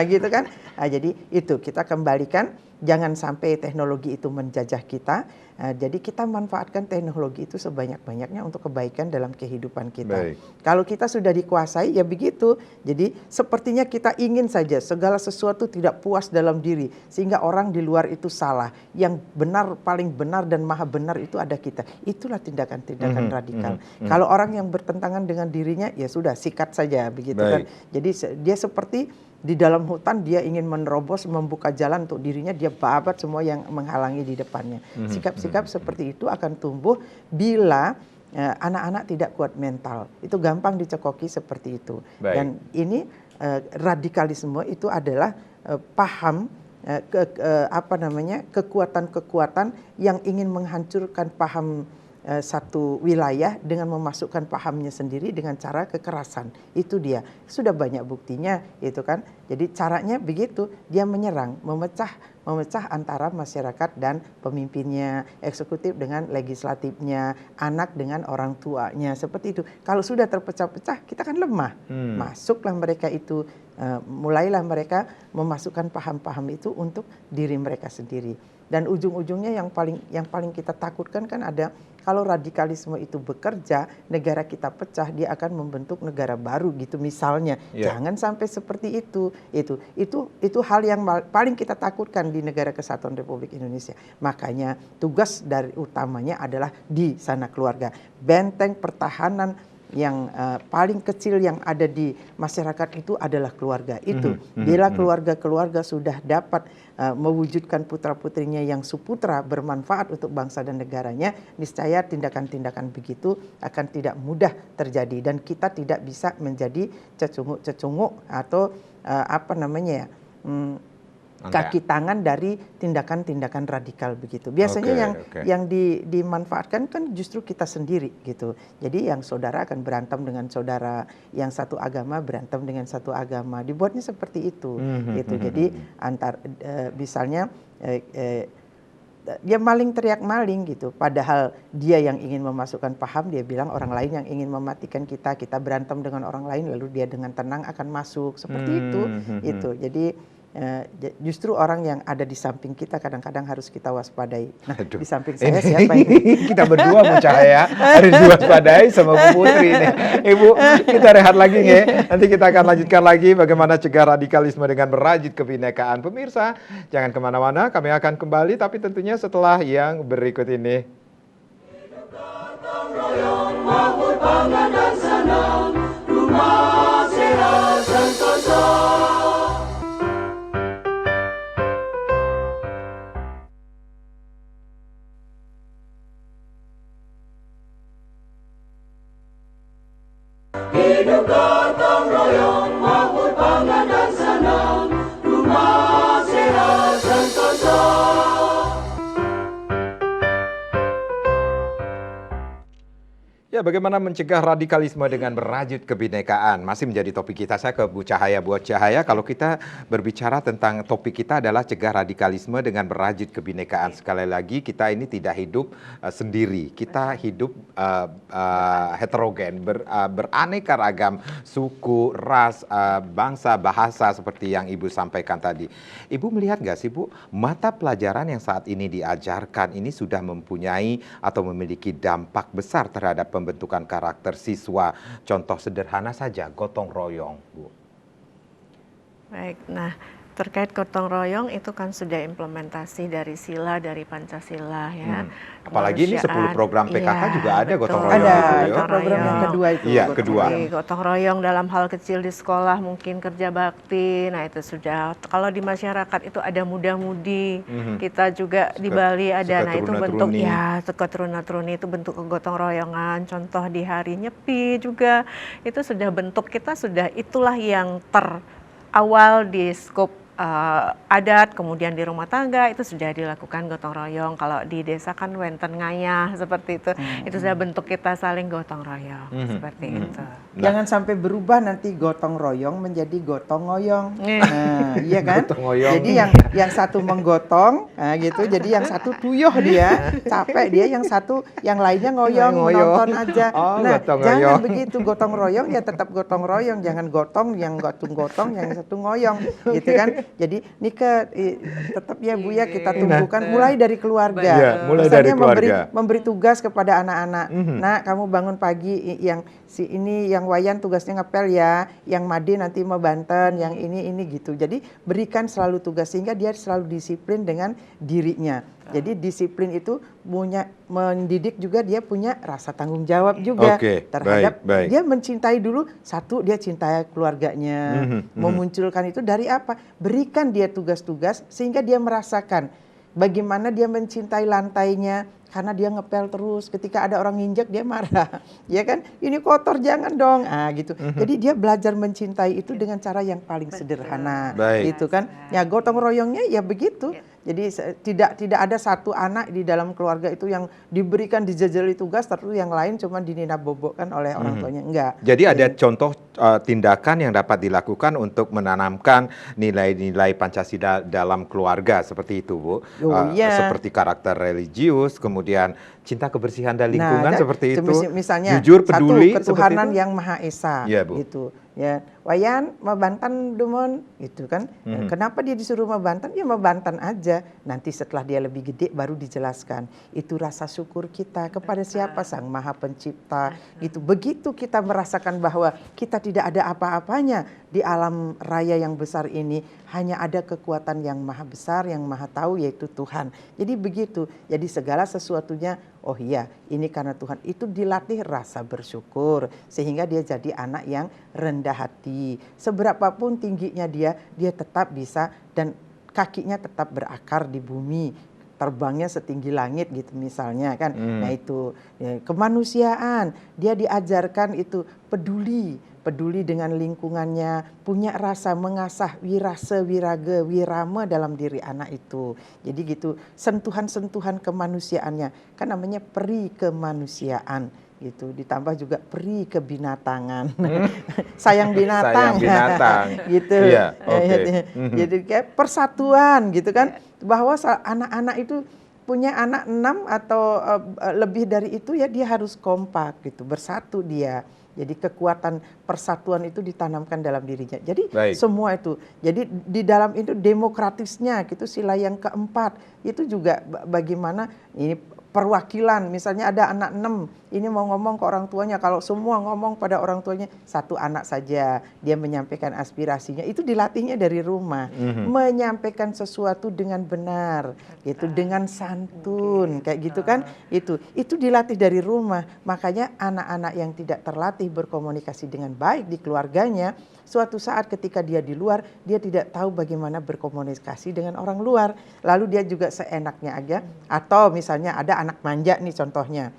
gitu kan? Jadi itu kita kembalikan, jangan sampai teknologi itu menjajah kita. Jadi kita manfaatkan teknologi itu sebanyak-banyaknya untuk kebaikan dalam kehidupan kita. Kalau kita sudah dikuasai ya begitu. Jadi sepertinya kita ingin saja segala sesuatu tidak puas dalam diri sehingga orang di luar itu salah. Yang benar, paling benar dan maha benar itu ada kita. Itulah tindakan-tindakan radikal. Kalau orang yang bertentangan dengan dirinya ya sudah sikat saja begitu kan. Jadi dia seperti di dalam hutan dia ingin menerobos, membuka jalan untuk dirinya, dia babat semua yang menghalangi di depannya. Sikap-sikap seperti itu akan tumbuh bila anak-anak tidak kuat mental. Itu gampang dicekoki seperti itu. Dan ini radikalisme itu adalah paham kekuatan-kekuatan yang ingin menghancurkan paham satu wilayah dengan memasukkan pahamnya sendiri dengan cara kekerasan. Itu dia. Sudah banyak buktinya itu kan. Jadi caranya begitu, dia menyerang, memecah antara masyarakat dan pemimpinnya, eksekutif dengan legislatifnya, anak dengan orang tuanya, seperti itu. Kalau sudah terpecah-pecah, kita kan lemah. Masuklah mereka itu, mulailah mereka memasukkan paham-paham itu untuk diri mereka sendiri. Dan ujung-ujungnya yang paling kita takutkan kan ada, kalau radikalisme itu bekerja, negara kita pecah, dia akan membentuk negara baru gitu misalnya. Jangan sampai seperti itu. Itu hal yang paling kita takutkan di negara Kesatuan Republik Indonesia. Makanya tugas dari utamanya adalah di sana keluarga. Benteng pertahanan paling kecil yang ada di masyarakat itu adalah keluarga. Itu bila keluarga-keluarga sudah dapat mewujudkan putra-putrinya yang suputra bermanfaat untuk bangsa dan negaranya, niscaya tindakan-tindakan begitu akan tidak mudah terjadi dan kita tidak bisa menjadi cecunguk atau kaki tangan dari tindakan-tindakan radikal begitu. Biasanya yang dimanfaatkan kan justru kita sendiri gitu. Jadi yang saudara akan berantem dengan saudara, yang satu agama berantem dengan satu agama. Dibuatnya seperti itu gitu. Jadi misalnya dia maling teriak maling gitu. Padahal dia yang ingin memasukkan paham, dia bilang orang lain yang ingin mematikan kita. Kita berantem dengan orang lain lalu dia dengan tenang akan masuk. Seperti itu. Itu. Jadi justru orang yang ada di samping kita kadang-kadang harus kita waspadai. Nah, di samping saya siapa ini? Kita berdua Bu Cahaya harus diwaspadai sama Bu Putri nih. Ibu, kita rehat lagi nih. Nanti kita akan lanjutkan lagi bagaimana cegah radikalisme dengan merajut kebinekaan. Pemirsa, jangan kemana-mana, kami akan kembali tapi tentunya setelah yang berikut ini. Gotong royong, makmur, bangga dan senang, rumah sehat sentosa. Hidup gotong royong, makmur, bangga dan senang, rumah sehat sentosa. Ya, bagaimana mencegah radikalisme dengan merajut kebinekaan masih menjadi topik kita. Saya ke Bu Cahaya. Bu Cahaya, kalau kita berbicara tentang topik kita adalah cegah radikalisme dengan merajut kebinekaan. Sekali lagi, kita ini tidak hidup sendiri. Kita hidup heterogen, beraneka ragam suku, ras, bangsa, bahasa seperti yang Ibu sampaikan tadi. Ibu melihat nggak sih Bu, mata pelajaran yang saat ini diajarkan ini sudah mempunyai atau memiliki dampak besar terhadap pembentukan karakter siswa. Contoh sederhana saja, gotong royong, Bu. Baik, nah terkait gotong royong itu kan sudah implementasi dari sila, dari Pancasila ya. Apalagi ini 10 program PKK juga ada gotong royong. Ada gitu, itu program yang kedua itu. Iya, kedua. Gotong royong dalam hal kecil di sekolah, mungkin kerja bakti. Nah itu sudah. Kalau di masyarakat itu ada muda-mudi. Kita juga di Bali ada. Nah itu bentuk turuna-turuni itu bentuk gotong royongan. Contoh di hari Nyepi juga itu sudah bentuk kita sudah itulah yang terawal di skop adat, kemudian di rumah tangga itu sudah dilakukan gotong royong. Kalau di desa kan wenten ngayah seperti itu sudah bentuk kita saling gotong royong seperti itu. Jangan sampai berubah nanti gotong royong menjadi gotong ngoyong. Nah, iya kan? Jadi yang satu menggotong, gitu. Jadi yang satu tuyuh dia, capek dia, yang lainnya ngoyong, nonton aja. Nah, jangan begitu, gotong royong ya tetap gotong royong, jangan gotong yang gotong yang satu ngoyong, gitu kan? Jadi nikah tetap ya Bu ya kita tumbuhkan mulai dari keluarga. Ya, mulai dari keluarga. Memberi tugas kepada anak-anak. Nah, kamu bangun pagi yang yang Wayan tugasnya ngepel ya, yang Made nanti mau Banten, yang ini gitu. Jadi berikan selalu tugas sehingga dia selalu disiplin dengan dirinya. Jadi disiplin itu mendidik juga dia punya rasa tanggung jawab juga terhadap dia mencintai dulu satu dia cintai keluarganya. Memunculkan itu dari apa? Berikan dia tugas-tugas sehingga dia merasakan bagaimana dia mencintai lantainya karena dia ngepel terus. Ketika ada orang nginjek dia marah. Ya kan? Ini kotor jangan dong. Gitu. Jadi dia belajar mencintai itu dengan cara yang paling sederhana. Gitu kan? Ya gotong royongnya ya begitu. Jadi tidak ada satu anak di dalam keluarga itu yang diberikan dijajali tugas terus yang lain cuma dinina-bobokkan oleh orang tuanya. Enggak. Jadi ada contoh tindakan yang dapat dilakukan untuk menanamkan nilai-nilai Pancasila dalam keluarga seperti itu, Bu. Seperti karakter religius, kemudian cinta kebersihan dan lingkungan seperti itu. Misalnya jujur, peduli, satu ketuhanan yang Maha Esa. Ya, Bu. Gitu. Ya, Wayan mau Banten Dumon gitu kan. Kenapa dia disuruh mau Banten? Ya mau Banten aja. Nanti setelah dia lebih gede baru dijelaskan. Itu rasa syukur kita kepada siapa? Sang Maha Pencipta. Gitu. Begitu kita merasakan bahwa kita tidak ada apa-apanya di alam raya yang besar ini, hanya ada kekuatan yang maha besar, yang maha tahu yaitu Tuhan. Jadi begitu. Jadi segala sesuatunya oh iya ini karena Tuhan. Itu dilatih rasa bersyukur sehingga dia jadi anak yang rendah hati. Seberapapun tingginya dia tetap bisa dan kakinya tetap berakar di bumi, terbangnya setinggi langit gitu misalnya kan. Nah itu ya, kemanusiaan, dia diajarkan itu peduli dengan lingkungannya, punya rasa, mengasah wirase, wiraga, wirama dalam diri anak itu. Jadi gitu, sentuhan-sentuhan kemanusiaannya, kan namanya peri kemanusiaan gitu, ditambah juga peri kebinatangan, sayang binatang, Sayang binatang. gitu. Iya, oke. Jadi kayak persatuan gitu kan, bahwa anak-anak itu punya anak 6 atau lebih dari itu ya dia harus kompak gitu, bersatu dia. Jadi kekuatan persatuan itu ditanamkan dalam dirinya. Jadi Baik. semua itu. Jadi di dalam itu demokratisnya gitu, sila yang keempat itu juga bagaimana ini perwakilan, misalnya ada anak 6 ini mau ngomong ke orang tuanya, kalau semua ngomong pada orang tuanya, satu anak saja dia menyampaikan aspirasinya, itu dilatihnya dari rumah, menyampaikan sesuatu dengan benar gitu, dengan santun kayak gitu kan, itu dilatih dari rumah. Makanya anak-anak yang tidak terlatih berkomunikasi dengan baik di keluarganya, suatu saat ketika dia di luar, dia tidak tahu bagaimana berkomunikasi dengan orang luar. Lalu dia juga seenaknya aja. Atau misalnya ada anak manja nih contohnya.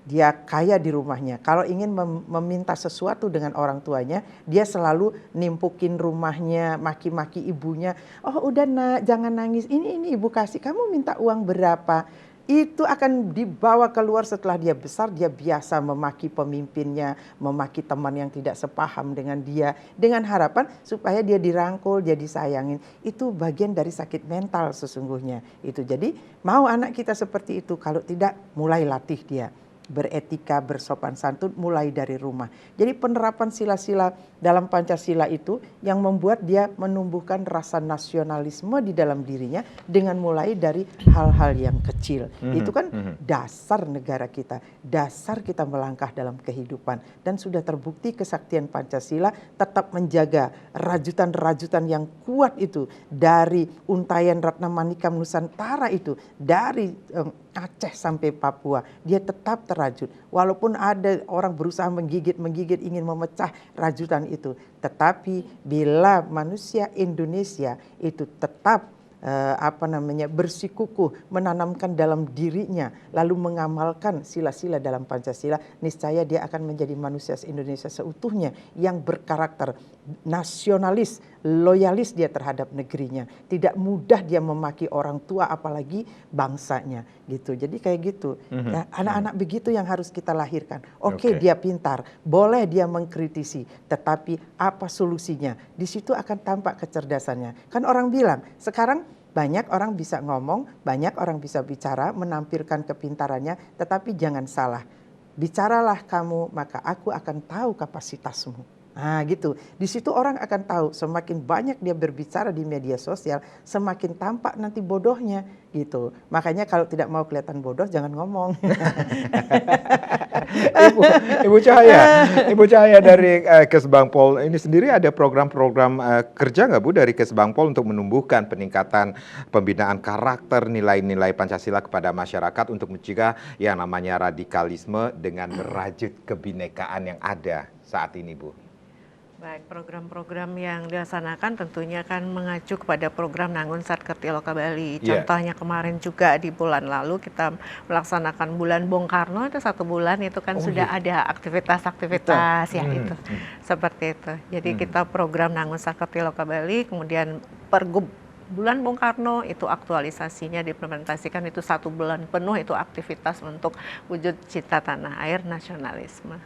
Dia kaya di rumahnya. Kalau ingin meminta sesuatu dengan orang tuanya, dia selalu nimpukin rumahnya, maki-maki ibunya. Oh udah nak, jangan nangis. Ini ibu kasih, kamu minta uang berapa? Itu akan dibawa keluar setelah dia besar, dia biasa memaki pemimpinnya, memaki teman yang tidak sepaham dengan dia, dengan harapan supaya dia dirangkul, dia disayangin. Itu bagian dari sakit mental sesungguhnya. Itu jadi mau anak kita seperti itu, kalau tidak mulai latih dia beretika, bersopan santun mulai dari rumah. Jadi penerapan sila-sila dalam Pancasila itu yang membuat dia menumbuhkan rasa nasionalisme di dalam dirinya dengan mulai dari hal-hal yang kecil. Itu kan dasar negara kita, dasar kita melangkah dalam kehidupan. Dan sudah terbukti kesaktian Pancasila tetap menjaga rajutan-rajutan yang kuat itu dari untayan Ratna Manikam Nusantara itu, dari Aceh sampai Papua, dia tetap terajut. Walaupun ada orang berusaha menggigit ingin memecah rajutan itu, tetapi bila manusia Indonesia itu tetap bersikukuh menanamkan dalam dirinya, lalu mengamalkan sila-sila dalam Pancasila, niscaya dia akan menjadi manusia Indonesia seutuhnya yang berkarakter nasionalis, loyalis dia terhadap negerinya, tidak mudah dia memaki orang tua apalagi bangsanya gitu. Jadi kayak gitu. Ya, anak-anak begitu yang harus kita lahirkan. Oke, dia pintar, boleh dia mengkritisi, tetapi apa solusinya? Di situ akan tampak kecerdasannya. Kan orang bilang sekarang banyak orang bisa ngomong, banyak orang bisa bicara, menampilkan kepintarannya, tetapi jangan salah. Bicaralah kamu, maka aku akan tahu kapasitasmu. Nah gitu, di situ orang akan tahu, semakin banyak dia berbicara di media sosial, semakin tampak nanti bodohnya gitu. Makanya kalau tidak mau kelihatan bodoh, jangan ngomong. Ibu Cahaya dari Kesbangpol ini sendiri ada program-program kerja nggak Bu dari Kesbangpol untuk menumbuhkan peningkatan pembinaan karakter, nilai-nilai Pancasila kepada masyarakat untuk mencegah yang namanya radikalisme dengan merajut kebinekaan yang ada saat ini Bu? Baik, program-program yang dilaksanakan tentunya kan mengacu kepada program Nangun Satkerti Loka Bali. Contohnya kemarin juga di bulan lalu kita melaksanakan bulan Bung Karno, itu 1 bulan itu kan sudah ada aktivitas-aktivitas ya itu. Seperti itu. Jadi kita program Nangun Satkerti Loka Bali, kemudian Pergub bulan Bung Karno itu aktualisasinya diimplementasikan itu 1 bulan penuh itu aktivitas untuk wujud cita tanah air nasionalisme.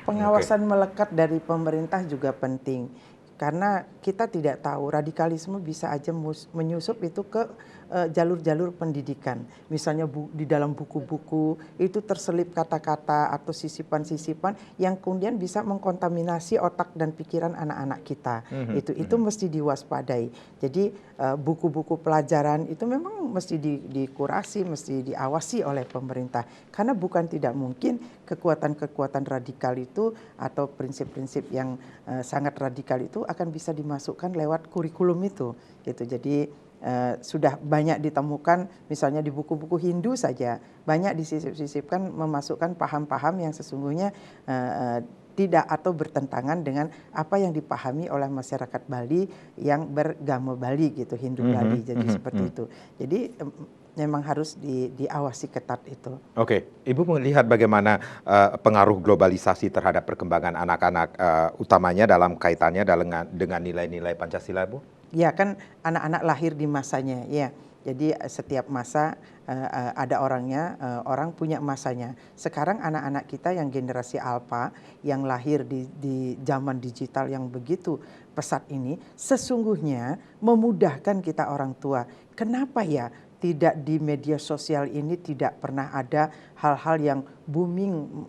Pengawasan melekat dari pemerintah juga penting karena kita tidak tahu radikalisme bisa aja menyusup itu ke jalur-jalur pendidikan. Misalnya di dalam buku-buku itu terselip kata-kata atau sisipan-sisipan yang kemudian bisa mengkontaminasi otak dan pikiran anak-anak kita. Itu mesti diwaspadai. Jadi buku-buku pelajaran itu memang mesti dikurasi, mesti diawasi oleh pemerintah. Karena bukan tidak mungkin kekuatan-kekuatan radikal itu atau prinsip-prinsip yang sangat radikal itu akan bisa dimasukkan lewat kurikulum itu gitu. Jadi sudah banyak ditemukan, misalnya di buku-buku Hindu saja banyak disisip-sisipkan memasukkan paham-paham yang sesungguhnya tidak atau bertentangan dengan apa yang dipahami oleh masyarakat Bali yang beragama Bali gitu, Hindu Bali. Jadi seperti itu. Jadi memang harus diawasi ketat itu. Oke, Ibu melihat bagaimana pengaruh globalisasi terhadap perkembangan anak-anak, utamanya dalam kaitannya dengan nilai-nilai Pancasila, Bu? Ya kan anak-anak lahir di masanya, ya. Jadi setiap masa ada orangnya, orang punya masanya. Sekarang anak-anak kita yang generasi alpha, yang lahir di zaman digital yang begitu pesat ini, sesungguhnya memudahkan kita orang tua. Kenapa ya? Tidak di media sosial ini tidak pernah ada hal-hal yang booming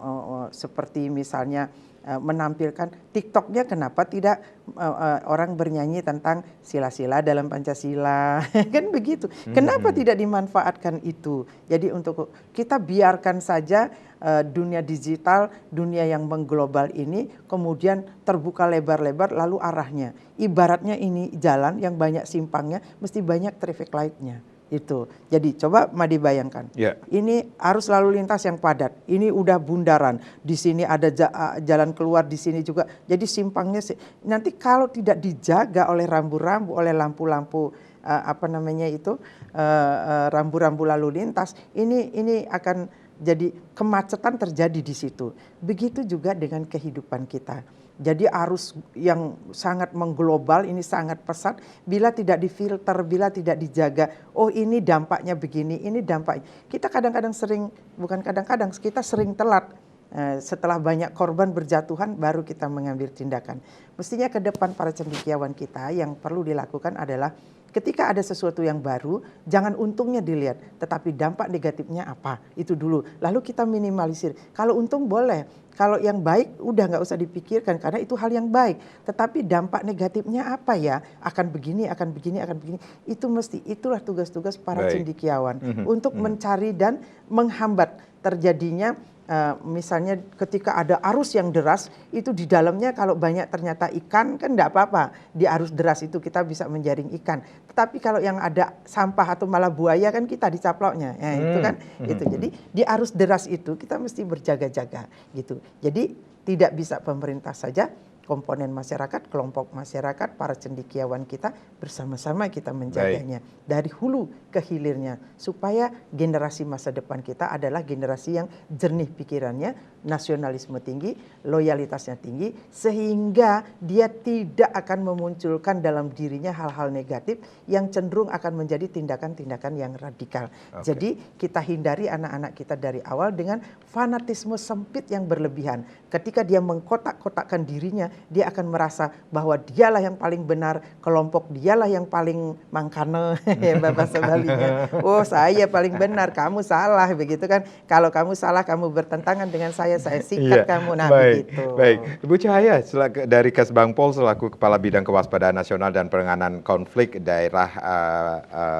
seperti misalnya menampilkan TikToknya, kenapa tidak orang bernyanyi tentang sila-sila dalam Pancasila kan begitu. Kenapa tidak dimanfaatkan itu? Jadi untuk kita biarkan saja dunia digital, dunia yang mengglobal ini kemudian terbuka lebar-lebar lalu arahnya. Ibaratnya ini jalan yang banyak simpangnya, mesti banyak traffic light-nya. Itu. Jadi coba Madi bayangkan. Ini arus lalu lintas yang padat. Ini udah bundaran. Di sini ada jalan keluar, di sini juga. Jadi simpangnya nanti kalau tidak dijaga oleh rambu-rambu, oleh lampu-lampu rambu-rambu lalu lintas, ini akan jadi kemacetan terjadi di situ. Begitu juga dengan kehidupan kita. Jadi arus yang sangat mengglobal ini sangat pesat, bila tidak difilter, bila tidak dijaga, oh ini dampaknya begini, ini dampaknya. Kita kadang-kadang kita sering telat. Setelah banyak korban berjatuhan baru kita mengambil tindakan. Mestinya ke depan para cendekiawan kita yang perlu dilakukan adalah ketika ada sesuatu yang baru, jangan untungnya dilihat, tetapi dampak negatifnya apa, itu dulu. Lalu kita minimalisir. Kalau untung boleh. Kalau yang baik udah nggak usah dipikirkan karena itu hal yang baik. Tetapi dampak negatifnya apa ya? Akan begini, akan begini, akan begini. Itulah tugas-tugas para cendekiawan untuk mencari dan menghambat terjadinya. Misalnya ketika ada arus yang deras, itu di dalamnya kalau banyak ternyata ikan kan enggak apa-apa. Di arus deras itu kita bisa menjaring ikan. Tetapi kalau yang ada sampah atau malah buaya kan kita dicaploknya. Ya, itu kan itu. Jadi di arus deras itu kita mesti berjaga-jaga gitu. Jadi tidak bisa pemerintah saja, komponen masyarakat, kelompok masyarakat, para cendekiawan kita bersama-sama kita menjaganya dari hulu ke hilirnya supaya generasi masa depan kita adalah generasi yang jernih pikirannya, nasionalisme tinggi, loyalitasnya tinggi, sehingga dia tidak akan memunculkan dalam dirinya hal-hal negatif yang cenderung akan menjadi tindakan-tindakan yang radikal. Jadi kita hindari anak-anak kita dari awal dengan fanatisme sempit yang berlebihan. Ketika dia mengkotak-kotakkan dirinya, dia akan merasa bahwa dialah yang paling benar, kelompok dialah yang paling mangkane, bahasa Balinya. Oh, saya paling benar, kamu salah, begitu kan. Kalau kamu salah, kamu bertentangan dengan saya sikat kamu. Nah, begitu. Baik, Ibu Cahaya dari Kesbangpol selaku Kepala Bidang Kewaspadaan Nasional dan Penanganan Konflik Daerah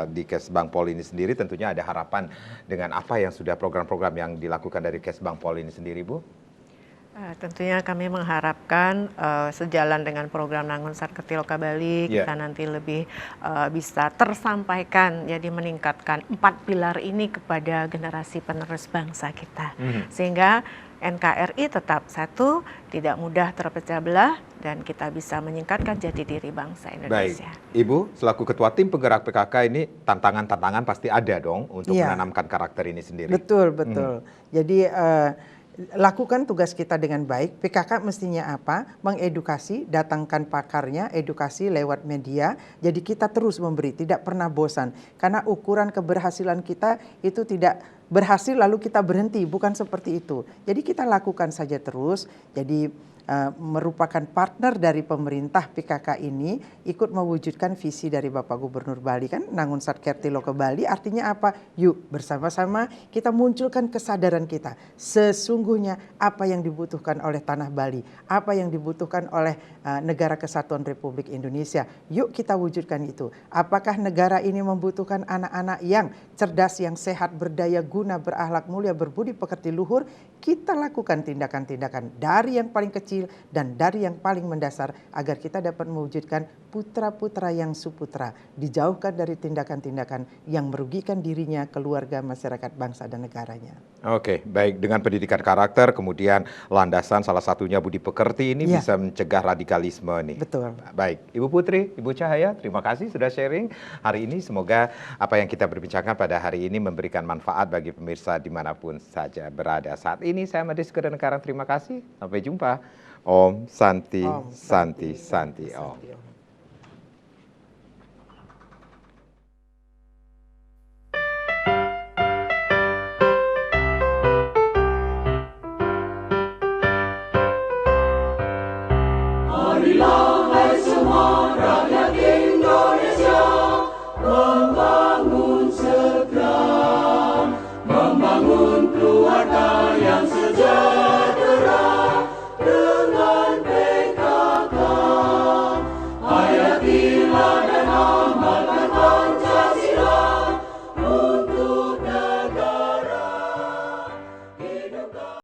di Kesbangpol ini sendiri, tentunya ada harapan dengan apa yang sudah program-program yang dilakukan dari Kesbangpol ini sendiri, Bu? Tentunya kami mengharapkan sejalan dengan program Nangun Sarketiloka Bali, kita nanti lebih bisa tersampaikan, jadi meningkatkan 4 pilar ini kepada generasi penerus bangsa kita. Sehingga NKRI tetap satu, tidak mudah terpecah belah, dan kita bisa meningkatkan jati diri bangsa Indonesia. Baik, Ibu selaku Ketua Tim Penggerak PKK ini tantangan-tantangan pasti ada dong untuk menanamkan karakter ini sendiri. Betul. Jadi lakukan tugas kita dengan baik. PKK mestinya apa? Mengedukasi, datangkan pakarnya, edukasi lewat media. Jadi kita terus memberi, tidak pernah bosan. Karena ukuran keberhasilan kita itu tidak berhasil lalu kita berhenti, bukan seperti itu. Jadi kita lakukan saja terus. Jadi merupakan partner dari pemerintah PKK ini ikut mewujudkan visi dari Bapak Gubernur Bali kan, Nangun Sarketiloka Bali artinya apa? Yuk bersama-sama kita munculkan kesadaran kita sesungguhnya apa yang dibutuhkan oleh tanah Bali, apa yang dibutuhkan oleh negara kesatuan Republik Indonesia. Yuk kita wujudkan itu. Apakah negara ini membutuhkan anak-anak yang cerdas, yang sehat, berdaya guna, berakhlak mulia, berbudi pekerti luhur? Kita lakukan tindakan-tindakan dari yang paling kecil kecil, dan dari yang paling mendasar agar kita dapat mewujudkan putra-putra yang suputra, dijauhkan dari tindakan-tindakan yang merugikan dirinya, keluarga, masyarakat, bangsa, dan negaranya. Oke, baik. Dengan pendidikan karakter, kemudian landasan salah satunya budi pekerti ini bisa mencegah radikalisme nih. Betul. Baik, Ibu Putri, Ibu Cahaya, terima kasih sudah sharing hari ini. Semoga apa yang kita berbincangkan pada hari ini memberikan manfaat bagi pemirsa dimanapun saja berada. Saat ini saya Madis Kedenekaran, terima kasih. Sampai jumpa. Om Santi, Santi, Santi, Om.